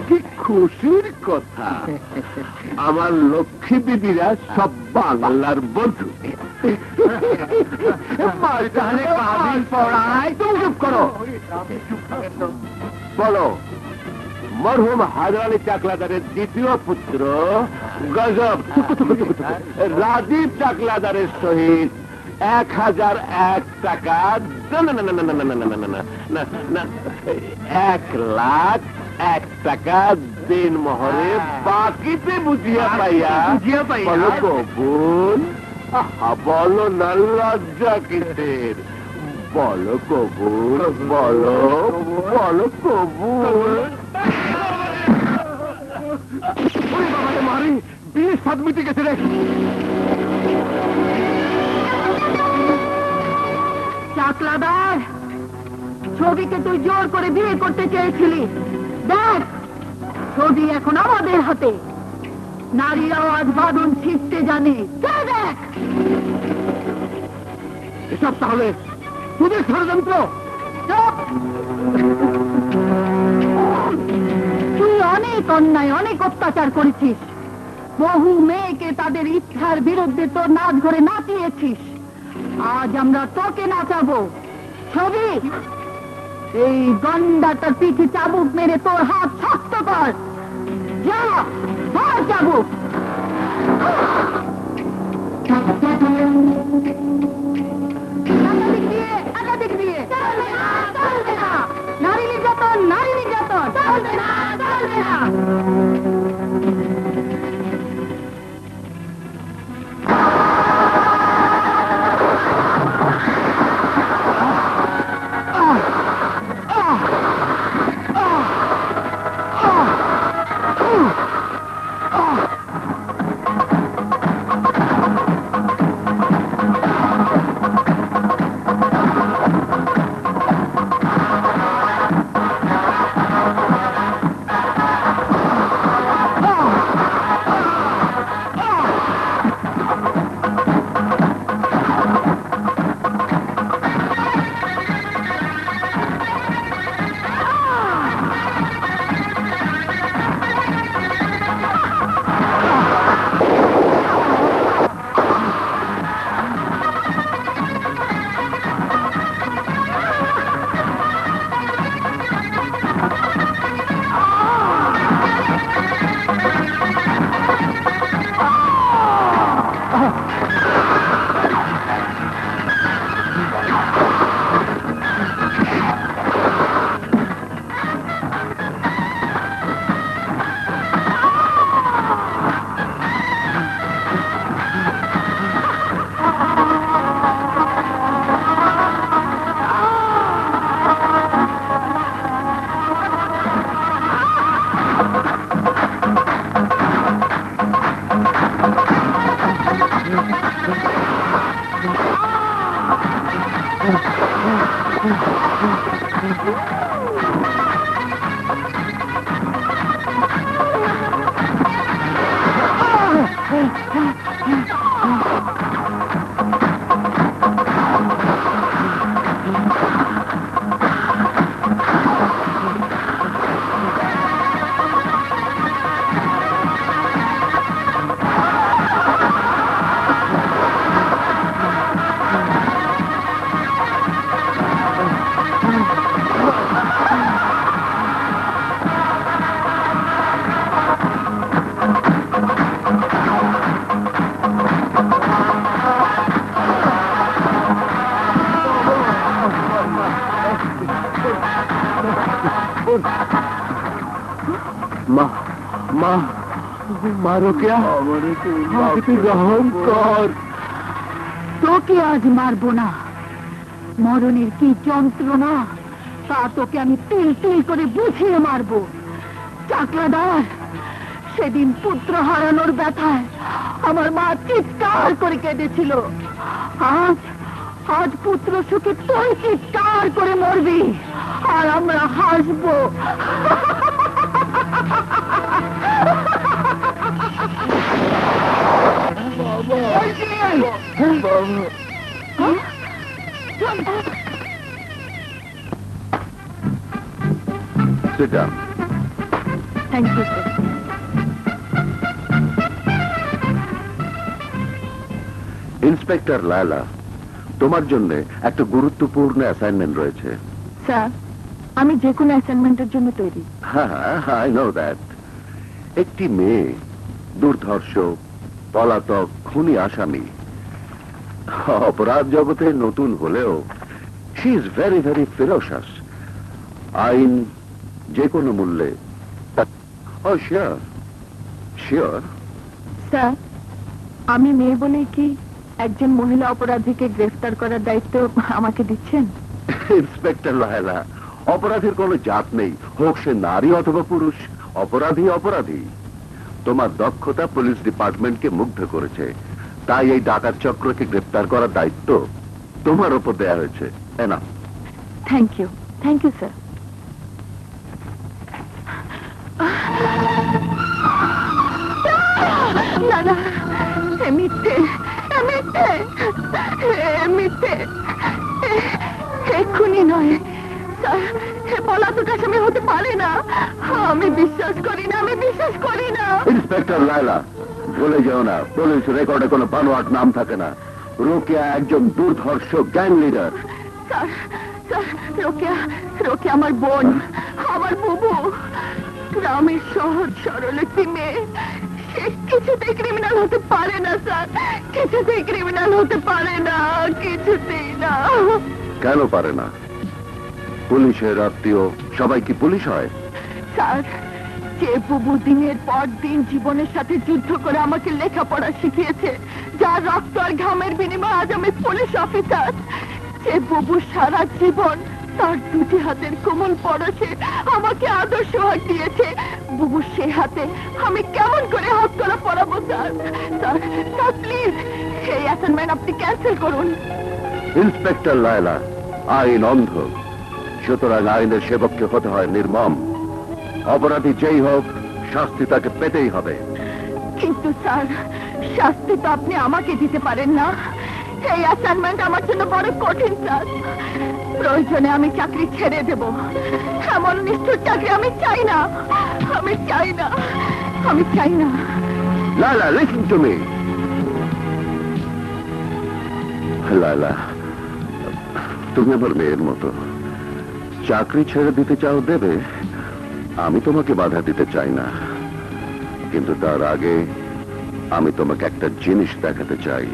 কি খুশির কথা! আমার লক্ষ্মী দিদিরা সব বাংলার বধূ। তাহলে কাবিল পড়ায় তুমি চুপ করো। বলো, মরহুম হায়দার আলী চাকলাদারের দ্বিতীয় পুত্র গজব রাজীব চাকলাদারের সহিত 1001 টাকা 1,01,000 টাকা দিন মোহরে বাকিতে বুঝিয়া পাইয়া বলো কবুল। বলো না লজ্জা কিসের? বলো কবুল, বলো বলো কবুল। মারি বিয়ে সাত মিটে গেছে রে। চাকলাদার, ছবিকে তুই জোর করে বিয়ে করতে চেয়েছিলি। দেখ, ছবি এখন আমাদের হাতে। নারীরাও আজ বাঁধন ছিঁড়তে জানে। দেখ, এসব তাহলে তোদের ষড়যন্ত্র। তুই অনেক অন্যায়, অনেক অত্যাচার করেছিস। বহু মেয়েকে তাদের ইচ্ছার বিরুদ্ধে তোর নাচ ঘরে নাচিয়েছিস। আজ আমরা তোকে নাচাবো। ছবি, এই গন্ডাটার পিঠে চাবুক মেরে তোর হাত শক্ত কর। যা, ধর চাবুক। একাধিক দিয়ে চলবে না। নারী নির্যাতন, নারী নির্যাতন চলবে না, চলবে না। মারোকিয়া আমাকে তুই রহম কর। তোকে আজ মারবো না, মরণের কি যন্ত্রণা তা তোকে আমি তিল তিল করে বুঝিয়ে মারবো। চাকলাদার, সেদিন পুত্র হারানোর ব্যথায় আমার মা চিৎকার করে কেঁদেছিল। আজ আজ পুত্র সুখে তুই চিৎকার করে মরবি, আর আমরা হাসবো। Sit down. Thank you sir. Inspector Laila, তোমার জন্য একটা গুরুত্বপূর্ণ অ্যাসাইনমেন্ট রয়েছে। স্যার, আমি যে কোনো অ্যাসাইনমেন্টের জন্য তৈরি। হ্যাঁ, আই নো দ্যাট। একটি মেয়ে দুর্ধর্ষ, পলাতক, খুনি আসামি, অপরাধ জগতে নতুন হলেও she is very very ferocious. আইন যে কোনো মূল্যে। ও শিওর শিওর। স্যার, আমি মেয়ে বলে কি একজন মহিলা অপরাধীকে গ্রেফতার করার দায়িত্ব আমাকে দিচ্ছেন? ইন্সপেক্টর লায়লা, অপরাধীর কোনো জাত নেই, হোক সে নারী অথবা পুরুষ। অপরাধী অপরাধী। তোমার দক্ষতা পুলিশ ডিপার্টমেন্টকে মুগ্ধ করেছে, তাই এই ডাকাত চক্রকে গ্রেফতার করার দায়িত্ব তোমার উপর দেয়া হয়েছে। না, থ্যাংক ইউ স্যার। না না, মিথ্যে মিথ্যে মিথ্যে, এক্ষুনি নয় স্যার, পলাতক আসামি হতে পারে না। আমি বিশ্বাস করি না, আমি বিশ্বাস করি না। ইন্সপেক্টর লায়লা, বলে যাও না, পুলিশ রেকর্ডে কোনো বানোয়াট নাম থাকে না। রোকেয়া একজন দুর্ধর্ষ gang leader. Sir sir, Rokeya আমার বোন, আমার বুবু। গ্রামের সহজ সরল একটি মেয়ে, সে কিছুতেই ক্রিমিনাল হতে পারে না স্যার, কিছুতেই ক্রিমিনাল হতে পারে না, কিছুতেই না। কেন পারে না? পুলিশের আত্মীয় সবাই কি পুলিশ হয়? স্যার, যে বুবু দিনের পর দিন জীবনের সাথে যুদ্ধ করে আমাকে লেখাপড়া শিখিয়েছে, যার রক্ত আর ঘামের বিনিময়ে আজ আমি পুলিশ অফিসার, যে বুবু সারা জীবন তার দুটি হাতের কোমল পরশে আমাকে আদর্শ হাত দিয়েছে, বুবু সে হাতে আমি কেমন করে হাত তোলা পড়াবো স্যার? স্যার প্লিজ, এই অ্যাসাইনমেন্ট আপনি ক্যান্সেল করুন। ইন্সপেক্টর লায়লা, আইন অন্ধ, সুতরাং আইনের সেবককে হতে হয় নির্মম। অপরাধী যেই হোক, শাস্তি তাকে পেতেই হবে। কিন্তু স্যার, শাস্তি তো আপনি আমাকে দিতে পারেন না। এই অ্যাসাইনমেন্ট আমার জন্য বড় কঠিন স্যার। প্রয়োজনে আমি চাকরি ছেড়ে দেব, এমন নিষ্ঠুর চাকরি আমি চাই না, আমি চাই না, আমি চাই না। Laila, listen to me. Laila, তুমি আমার মেয়ের মতো, চাকরি ছেড়ে দিতে চাও দেবে, আমি তোমাকে বাধা দিতে চাই না। কিন্তু তার আগে আমি তোমাকে একটা জিনিস দেখাতে চাই।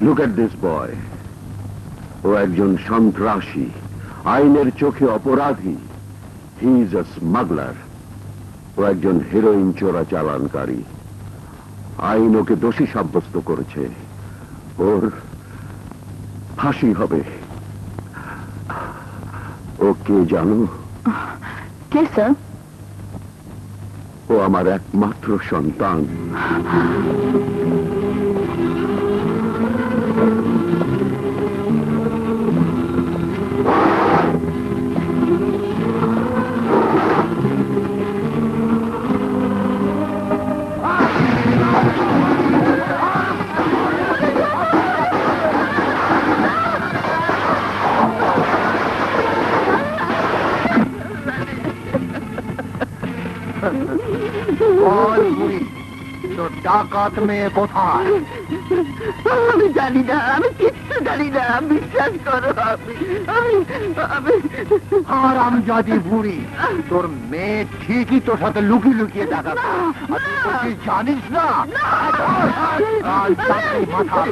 Look at this boy. ও একজন সন্ত্রাসী, আইনের চোখে অপরাধী। He is a smuggler. ও একজন হেরোইন চোরাচালানকারী। আইন ওকে দোষী সাব্যস্ত করেছে, ওর ফাঁসি হবে। ও কে জানো? কে স্যার? ও আমার একমাত্র সন্তান। তোর ডাকাত মেয়ে কোথায়? আমি জানি না, আমি কিচ্ছু জানি না, বিশ্বাস করো। আমি হারামজাদি বুড়ি, তোর মেয়ে ঠিকই তোর সাথে লুকিয়ে লুকিয়ে ডাকাত। তুই জানিস না? মাথা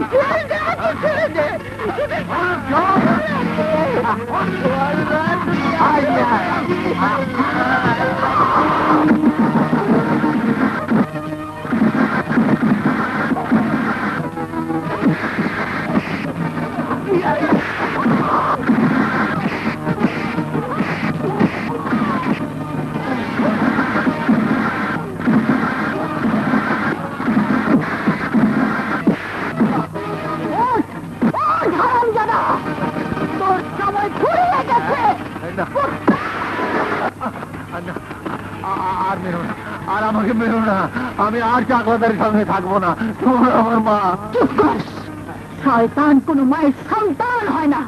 আর মেরো না, আর আমাকে মেরো না, আমি আর চাকলাদারের সঙ্গে থাকবো না। তোমার আমার মা। চুপ কর, শয়তান কোনো মায়ের সন্তান হয় না।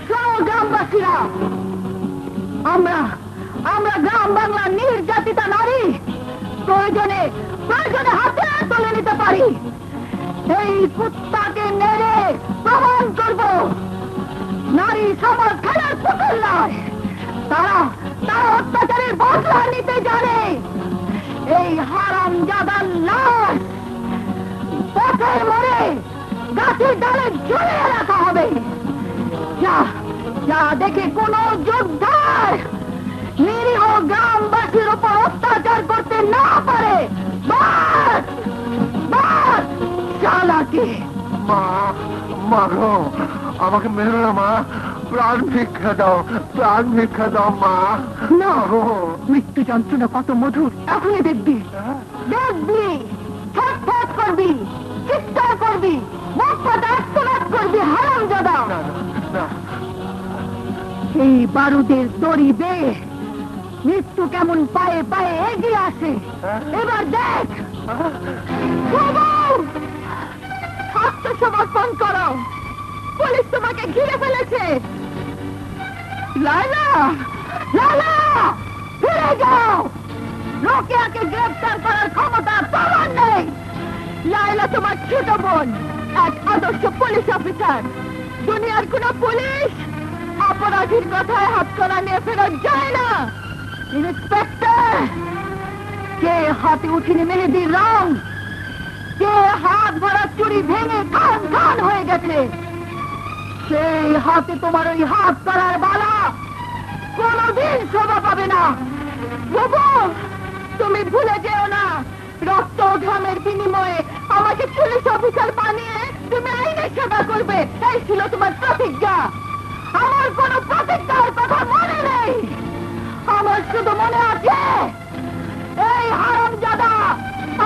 শোনো গ্রামবাসীরা, আমরা আমরা গ্রাম বাংলার নির্যাতিতা নারী প্রয়োজনে প্রয়োজনে হাতে তুলে নিতে পারি। এই কুত্তাকে নেড়ে প্রমাণ করব নারী সমাজ খেলার পুতুল নয়। তারা তারা অত্যাচারের বদলা নিতে জানে। এই হারামজাদার লাশ পথের মোড়ে গাছের ডালে ঝুলিয়ে রাখা হবে। যা যা দেখে কোন যোদ্ধার নিরীহ গ্রামবাসীর উপর অত্যাচার করতে না পারে। বাস বাস চালাকি। মা, মা গো, আমাকে মেরো না মা, প্রাণ ভিক্ষা দাও, প্রাণ ভিক্ষা দাও মা। না, মৃত্যু যন্ত্রণা কত মধুর এখনই দেখবি। দেখবি, ছটফট করবি, চিৎকার করবি, মুখ ফাটা আত্মনাদ করবি। হারামজাদা, এই বারুদের দড়ি বেয়ে মৃত্যু কেমন পায়ে পায়ে এগিয়ে আসে। এবার দেখ। আত্মসমর্পণ করো, পুলিশ তোমাকে ঘিরে ফেলেছে। লায়লা, লায়লা, ফিরে যাও। রোকেয়াকে গ্রেফতার করার ক্ষমতা তোমার নেই। লায়লা তোমার ছোট বোন, এক আদর্শ পুলিশ অফিসার। দুনিয়ার কোন পুলিশ অপরাধীর কথায় হাত করা নিয়ে ফেরত যায় না। ইন্সপেক্টর, কে হাতে উঠিনি মেহেদির রং, কে হাত ভরা চুরি ভেঙে খান খান হয়ে গেছে, সেই হাতে তোমার ওই হাত করার বালা কোনদিন শোভা পাবে না। বাবু, তুমি ভুলে যেও না, রক্ত ঘামের বিনিময়ে আমাকে পুলিশ অফিসার বানিয়ে তুমি আইনের সেবা করবে, এই ছিল তোমার প্রতিজ্ঞা। আমার কোন প্রতিজ্ঞার কথা মনে নেই। আমার শুধু মনে আছে এই হারামজাদা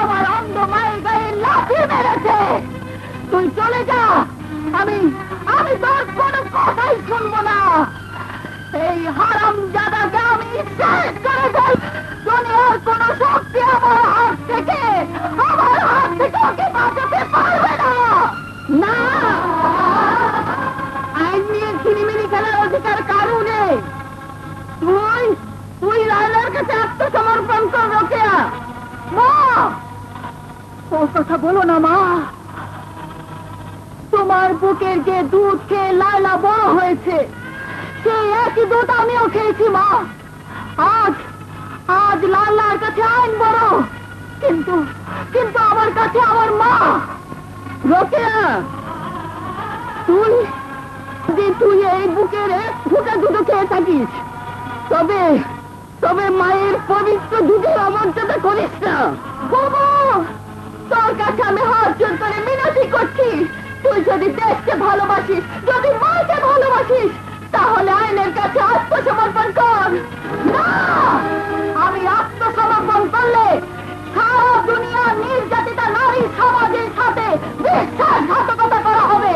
আমার অন্ধ মায়ের গায়ে লাথি মেরেছে। তুই চলে যা, আমি আমি তোর কোন কথাই শুনবো না। এই হারামজাদাকে আমি শেষ করে দেব। দুনিয়ার কোন শক্তি আমার হাত থেকে ওকে বাঁচাতে পারবে না। না, আইন নিয়ে ছিনিমিনি খেলার অধিকার কারও নেই। তুই লায়লার কাছে আত্মসমর্পণ কর। রোকেয়া, মা, ও কথা বলো না মা। তোমার বুকের যে দুধ খেয়ে লায়লা বড় হয়েছে, সেই একই দুধ আমিও খেয়েছি মা। আজ আজ লায়লার কাছে আইন বড়, কিন্তু কিন্তু আমার কাছে আমার মা। রোকেয়া, তুই এই বুকের ফুটা দুধ খেয়ে থাকিস, তবে তবে মায়ের পবিত্র দুধের অমর্যাদা করিস না। বাবা, তোর কাছে আমি হাত জোর করে মিনতি করছি, তুই যদি দেশকে ভালোবাসিস, যদি মাকে ভালোবাসিস, তাহলে আইনের কাছে আত্মসমর্পণ কর। না, আমি আত্মসমর্পণ করলে সারা দুনিয়া নির্যাতিতা নারী সমাজের সাথে বিশ্বাসঘাতকতা করা হবে।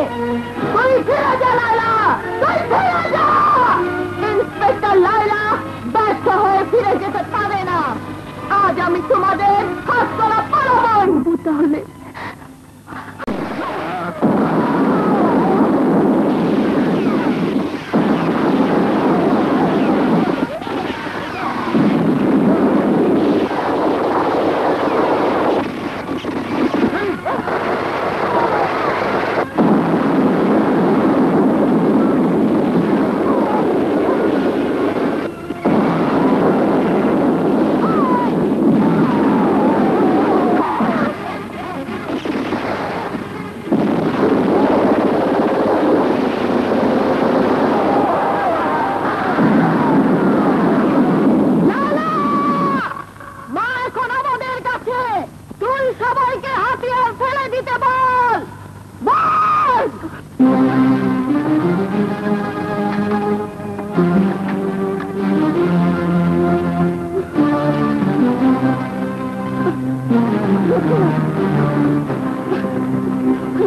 তুই ফিরে যা লায়লা, তুই ফিরে যা। ইন্সপেক্টর লায়লা ব্যর্থ হয়ে ফিরে যেতে পারে না। আজ আমি তোমাদের হাত করা পালন। তাহলে সবাইকে হাতিয়ার ফেলে দিতে বল। বল।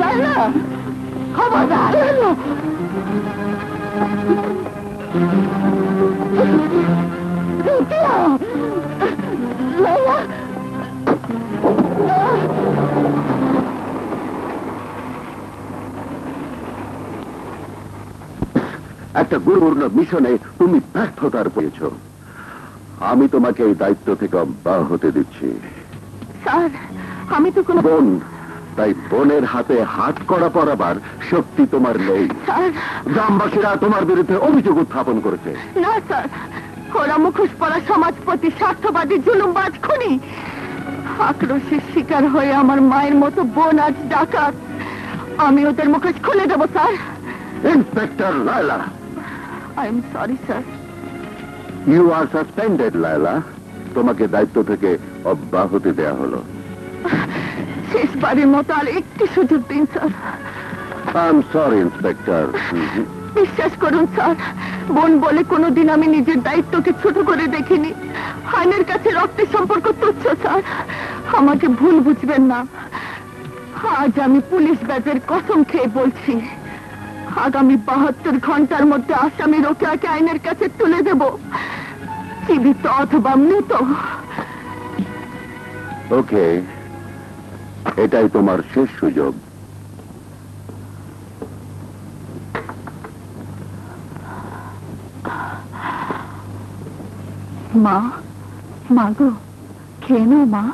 লাইলা, খবরদার। লাইলা, একটা গুরুপূর্ণ মিশনে তুমি ব্যর্থতার পেয়েছ। আমি তোমাকে এই দায়িত্ব থেকে অব্যাহতি দিচ্ছি। স্যার, আমি তো কোনো বোন, তাই বোনের হাতে হাত করা পরাবার শক্তি তোমার নেই। গ্রামবাসীরা তোমার বিরুদ্ধে অভিযোগ উত্থাপন করেছে। না স্যার, ওরা মুখোশ পরা সমাজপতি, স্বার্থবাদী, জুলুমবাজ, খুনি। আক্রোশের শিকার হয়ে আমার মায়ের মতো বোন আজ ডাকাত। আমি ওদের মুখোশ খুলে দেবো sir. Inspector Laila, I am sorry sir. You are suspended Laila. তোমাকে দায়িত্ব থেকে অব্যাহতি দেয়া হলো। শেষবারের মতো আর একটি সুযোগ দিন sir. I am sorry inspector. বিশ্বাস করুন স্যার, বোন বলে কোনোদিন আমি নিজের দায়িত্বকে ছোট করে দেখিনি। আইনের কাছে রক্তের সম্পর্ক তুচ্ছ স্যার, আমাকে ভুল বুঝবেন না। আজ আমি পুলিশ ব্যাচের কসম খেয়ে বলছি, আগামী 72 ঘন্টার মধ্যে আসামি রোকেয়াকে আইনের কাছে তুলে দেব, জীবিত অথবা মৃত। ওকে, এটাই তোমার শেষ সুযোগ। মা, মা গো, খেয়ে নাও মা।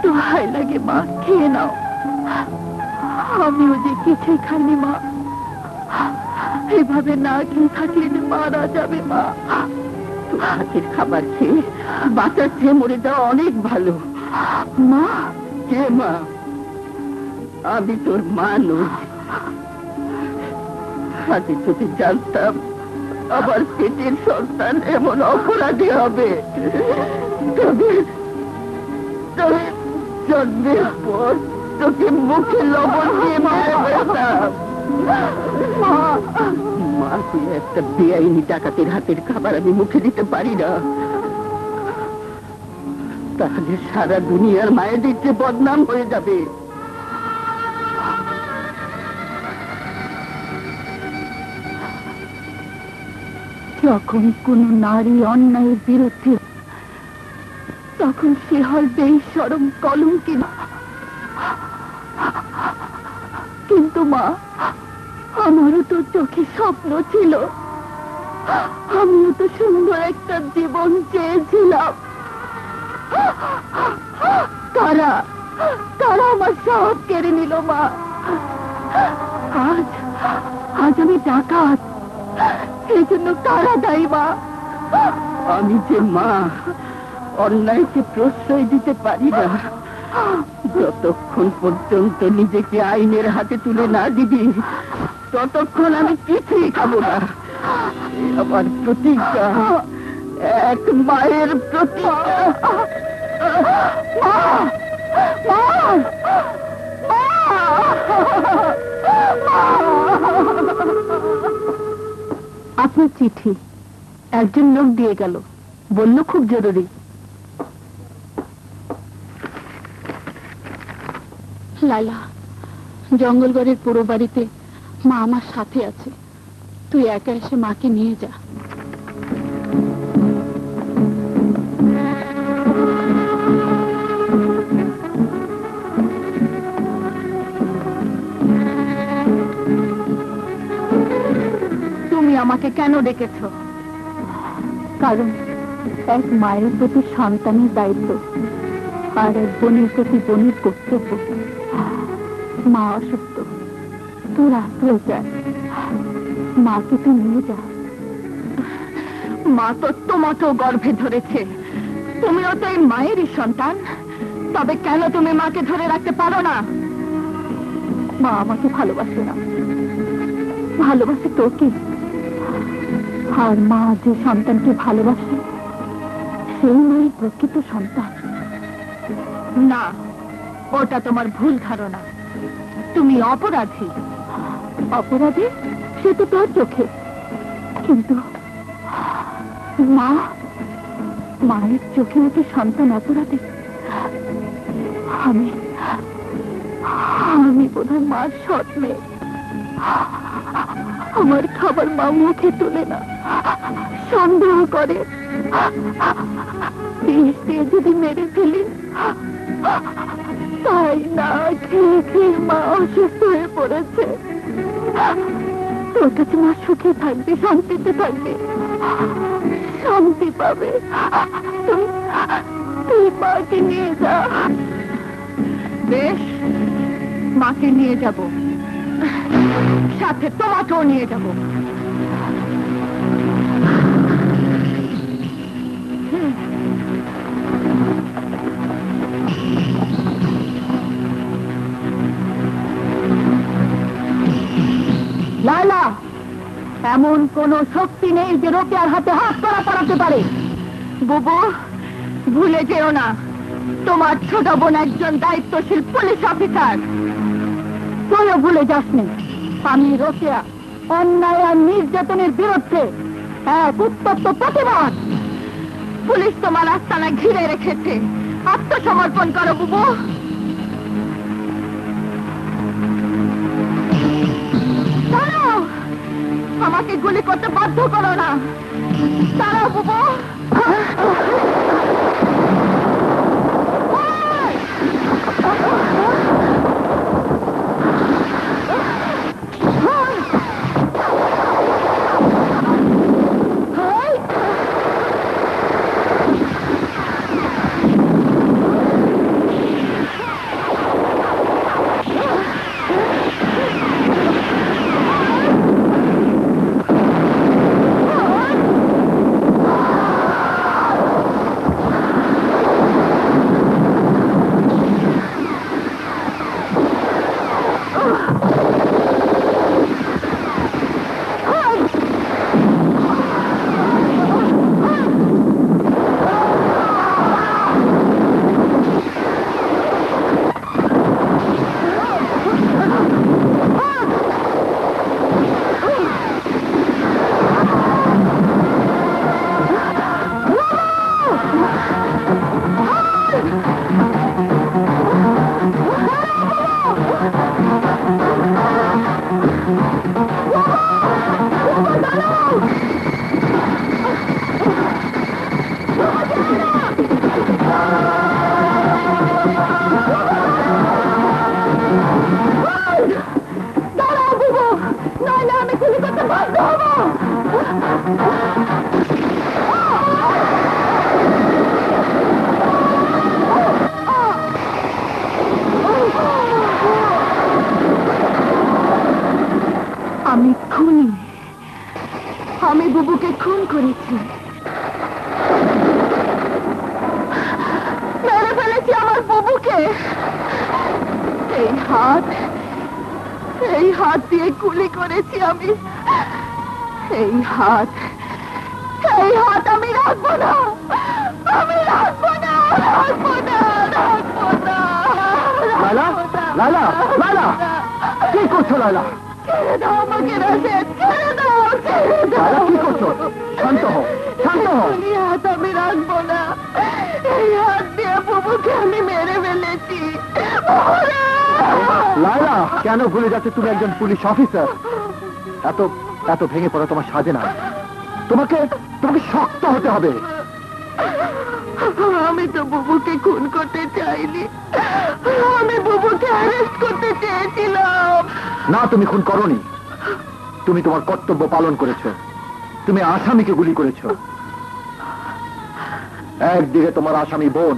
দোহাই লাগে মা, খেয়ে নাও। আমিও যে কিছুই খাইনি মা। এভাবে না খেয়ে থাকলে যে মারা যাবে মা। তোর হাতের খাবার খেয়ে বাঁচার চেয়ে মরে যাওয়া অনেক ভালো। মা, কে মা? আমি তোর মা নই। আগে যদি জানতাম আবার পেটের সন্তান এমন অপরাধী হবে, তবে জন্মের পর তোকে মুখে লবণ দিয়ে মেরে ফেলতাম। মা, তুই একটা বেআইনি ডাকাতের হাতের খাবার আমি মুখে দিতে পারি না। তাহলে সারা দুনিয়ার মায়েদের যে বদনাম হয়ে যাবে। যখন কোন নারী অন্যায়ের বিরুদ্ধে, তখন সে হয় বেশরম কলঙ্কিত। কিন্তু মা, আমারও তো চোখে স্বপ্ন ছিল, আমিও তো সুন্দর একটা জীবন চেয়েছিলাম। তারা আমার সব কেড়ে নিল মা। আজ আমি ডাকাত, এই জন্য কারা দায়ী মা? আমি যে মা, অন্যায়কে প্রশ্রয় দিতে পারি না। যতক্ষণ পর্যন্ত নিজেকে আইনের হাতে তুলে না দিবি, ততক্ষণ আমি কিছুই খাবো না। আমার প্রতিজ্ঞা, এক মায়ের প্রতিজ্ঞা। আপনার চিঠি একজন লোক দিয়ে গেল, বলল খুব জরুরি। লাইলা, জঙ্গলগড়ের পুরো বাড়িতে মা আমার সাথে আছে, তুই একা এসে মাকে নিয়ে যা। তুমি আমাকে কেন ডেকেছ? কারণ এক মায়ের প্রতি সন্তানের দায়িত্ব, আর এক বোনের প্রতি বোনের কর্তব্য। মা অসুস্থ, তোর আশ্রয় চায়, মাকে তুই নিয়ে যা। মা তো তোমাকেও গর্ভে ধরেছে, তুমিও তো এই মায়েরই সন্তান, তবে কেন তুমি মাকে ধরে রাখতে পারো না? মা আমাকে ভালোবাসে না, ভালোবাসে তোকে। আর মা যে সন্তানকে ভালোবাসে, সেই মেয়ে প্রকৃত সন্তান। না, ওটা তোমার ভুল ধারণা। তুমি অপরাধী। অপরাধী সে তো তোর চোখে, কিন্তু মা, মায়ের চোখে মতো সন্তান অপরাধী। আমি আমি বোধহয় মার সৎ মেয়ে। আমার খাবার মা মুখে তুলে না, সন্দেহ করে। বিষ দিয়ে যদি মেরে ফেলি, তাই না খেয়ে খেয়ে মা অসুস্থ হয়ে পড়েছে। তোর কাছে মা সুখে থাকবে, শান্তিতে থাকবে, শান্তি পাবে। তুই মাকে নিয়ে যা। বেশ, মাকে নিয়ে যাব, সাথে তোমাকেও নিয়ে যাব। লায়লা, এমন কোন শক্তি নেই যে রোকেয়ার হাতে হাত করা পড়াতে পারে। বুবু, ভুলে যেও না, তোমার ছোট বোন একজন দায়িত্বশীল পুলিশ অফিসার। তুইও ভুলে যাসনি, আমি রোকেয়া অন্যায় আর নির্যাতনের বিরুদ্ধে এক উত্তপ্ত প্রতিবাদ। পুলিশ তোমার আস্তানা ঘিরে রেখেছে, আত্মসমর্পণ করো বুবু। দাঁড়াও, আমাকে গুলি করতে বাধ্য করো না। দাঁড়াও বুবু। আমি খুনি, আমি বুবুকে খুন করেছি, মেরে ফেলেছি আমার বুবুকে। এই হাত দিয়ে গুলি করেছি আমি। এই হাত আমি রাখবো না, আমি রাখবো না, রাখবো না, রাখবো না। লায়লা, লায়লা, লায়লা, কি করছো লায়লা? ছেড়ে দাও আমাকে রাশেদ, ছেড়ে দাও, ছেড়ে দাও। লায়লা, কি করছো? শান্ত হও, শান্ত হও। এই হাত আমি রাখবো না। এই হাত দিয়ে বুবুকে আমি মেরে ফেলেছি। লায়লা, কেন ভুলে যাচ্ছে তুমি একজন পুলিশ অফিসার? এত এত ভেঙে পড়া তোমার সাজে না। তোমাকে তোমাকে শক্ত হতে হবে। আমি তো বুবুকে খুন করতে চাইনি, আমি বুবুকে অ্যারেস্ট করতে চেয়েছিলাম। না, তুমি খুন করোনি, তুমি তোমার কর্তব্য পালন করেছো। তুমি আসামিকে গুলি করেছো। একদিকে তোমার আসামি বোন,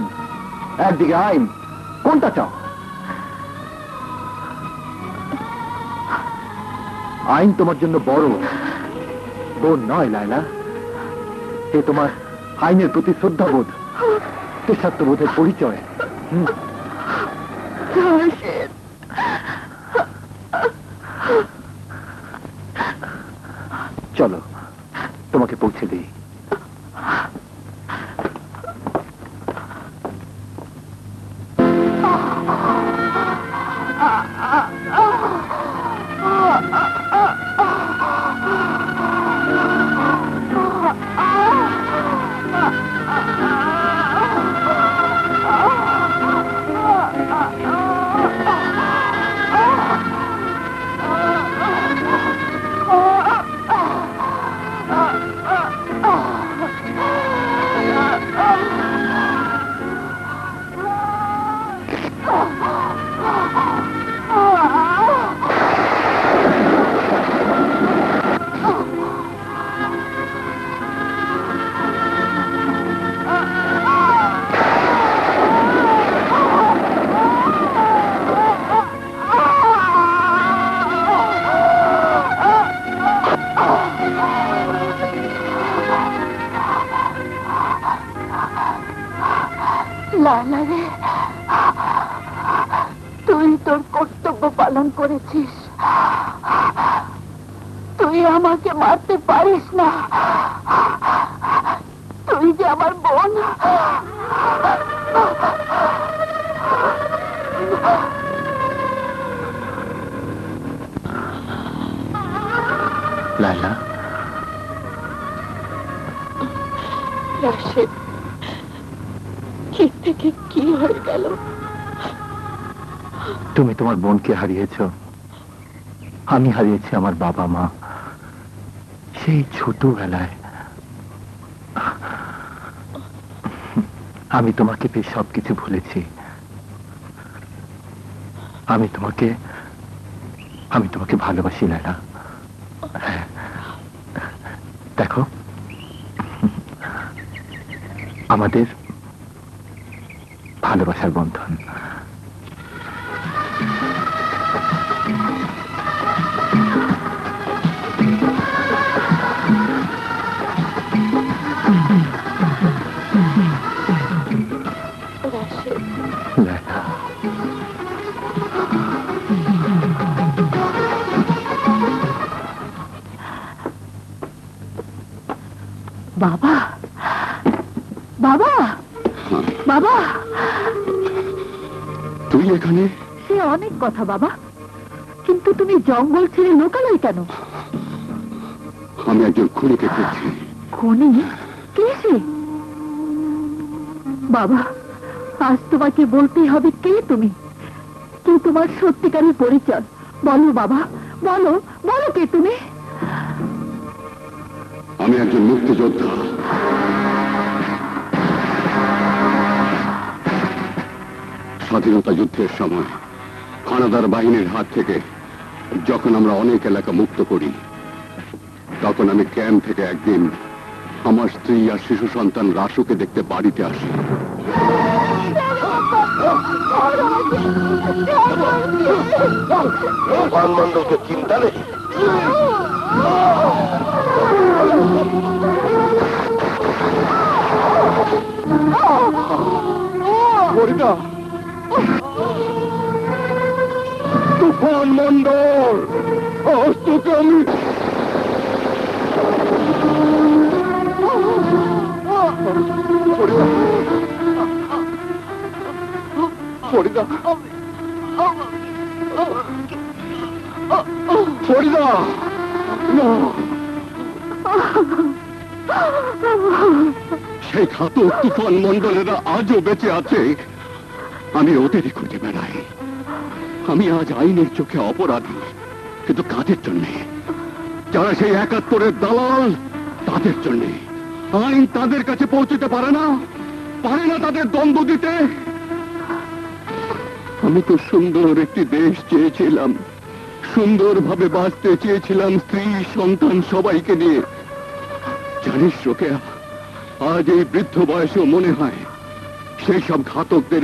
একদিকে আইন, কোনটা চাও? আইন তোমার জন্য বড়, বোন নয় লায়লা। এ তোমার আইনের প্রতি শ্রদ্ধাবোধ, দেশাত্মবোধের পরিচয়। চলো তোমাকে পৌঁছে দিই। লালা রে, তুই তোর কর্তব্য পালন করেছিস। তুই আমাকে মারতে পারিস না। তুই যে আমার বোন। লায়লা, রাশেদ, কি থেকে কি হয়ে গেল? তুমি তোমার বোনকে হারিয়েছ, আমি হারিয়েছি আমার বাবা মা সেই ছোটবেলায়। আমি তোমাকে পেয়ে সবকিছু ভুলেছি। আমি তোমাকে ভালোবাসি লায়লা। দেখো, আমাদের ভালোবাসার বন্ধন। লায়লা, বাবা, বাবা, বাবা, তুই এখানে? সে অনেক কথা বাবা, কিন্তু তুমি জঙ্গল ছেড়ে লোকালয় কেন? আমি একজন খুনিকে খুঁজছি। খুনি? কে সে? বাবা, আজ তোমাকে বলতেই হবে কে তুমি, কি তোমার সত্যিকারের পরিচয়। বলো বাবা, বলো, বলো কে তুমি? আমি একজন মুক্তিযোদ্ধা। স্বাধীনতা যুদ্ধের সময় হানাদার বাহিনীর হাত থেকে যখন আমরা অনেক এলাকা মুক্ত করি, তখন আমি ক্যাম্প থেকে একদিন আমার স্ত্রী আর শিশু সন্তান রাসুকে দেখতে বাড়িতে আসি। মন্ডলকে চিন্তা নেই। তুফান মন্ডল, তোকে আমি ফরিদা, ফরিদা, সেই ঘাতক তুফান মন্ডলেরা আজও বেঁচে আছে। আমি ওদেরই খুঁজে বেড়াই। আমি আজ আইনের চোখে অপরাধী, কিন্তু কাদের জন্যে? যারা সেই ৭১-এর দালাল, তাদের জন্যে। আইন তাদের কাছে পৌঁছতে পারে না তাদের দ্বন্দ্ব দিতে। আমি তো সুন্দর একটি দেশ চেয়েছিলাম, সুন্দরভাবে বাঁচতে চেয়েছিলাম, স্ত্রী সন্তান সবাইকে নিয়ে। জানিস রোকেয়া, আজ এই বৃদ্ধ বয়সেও মনে হয় সেই সব ঘাতকদের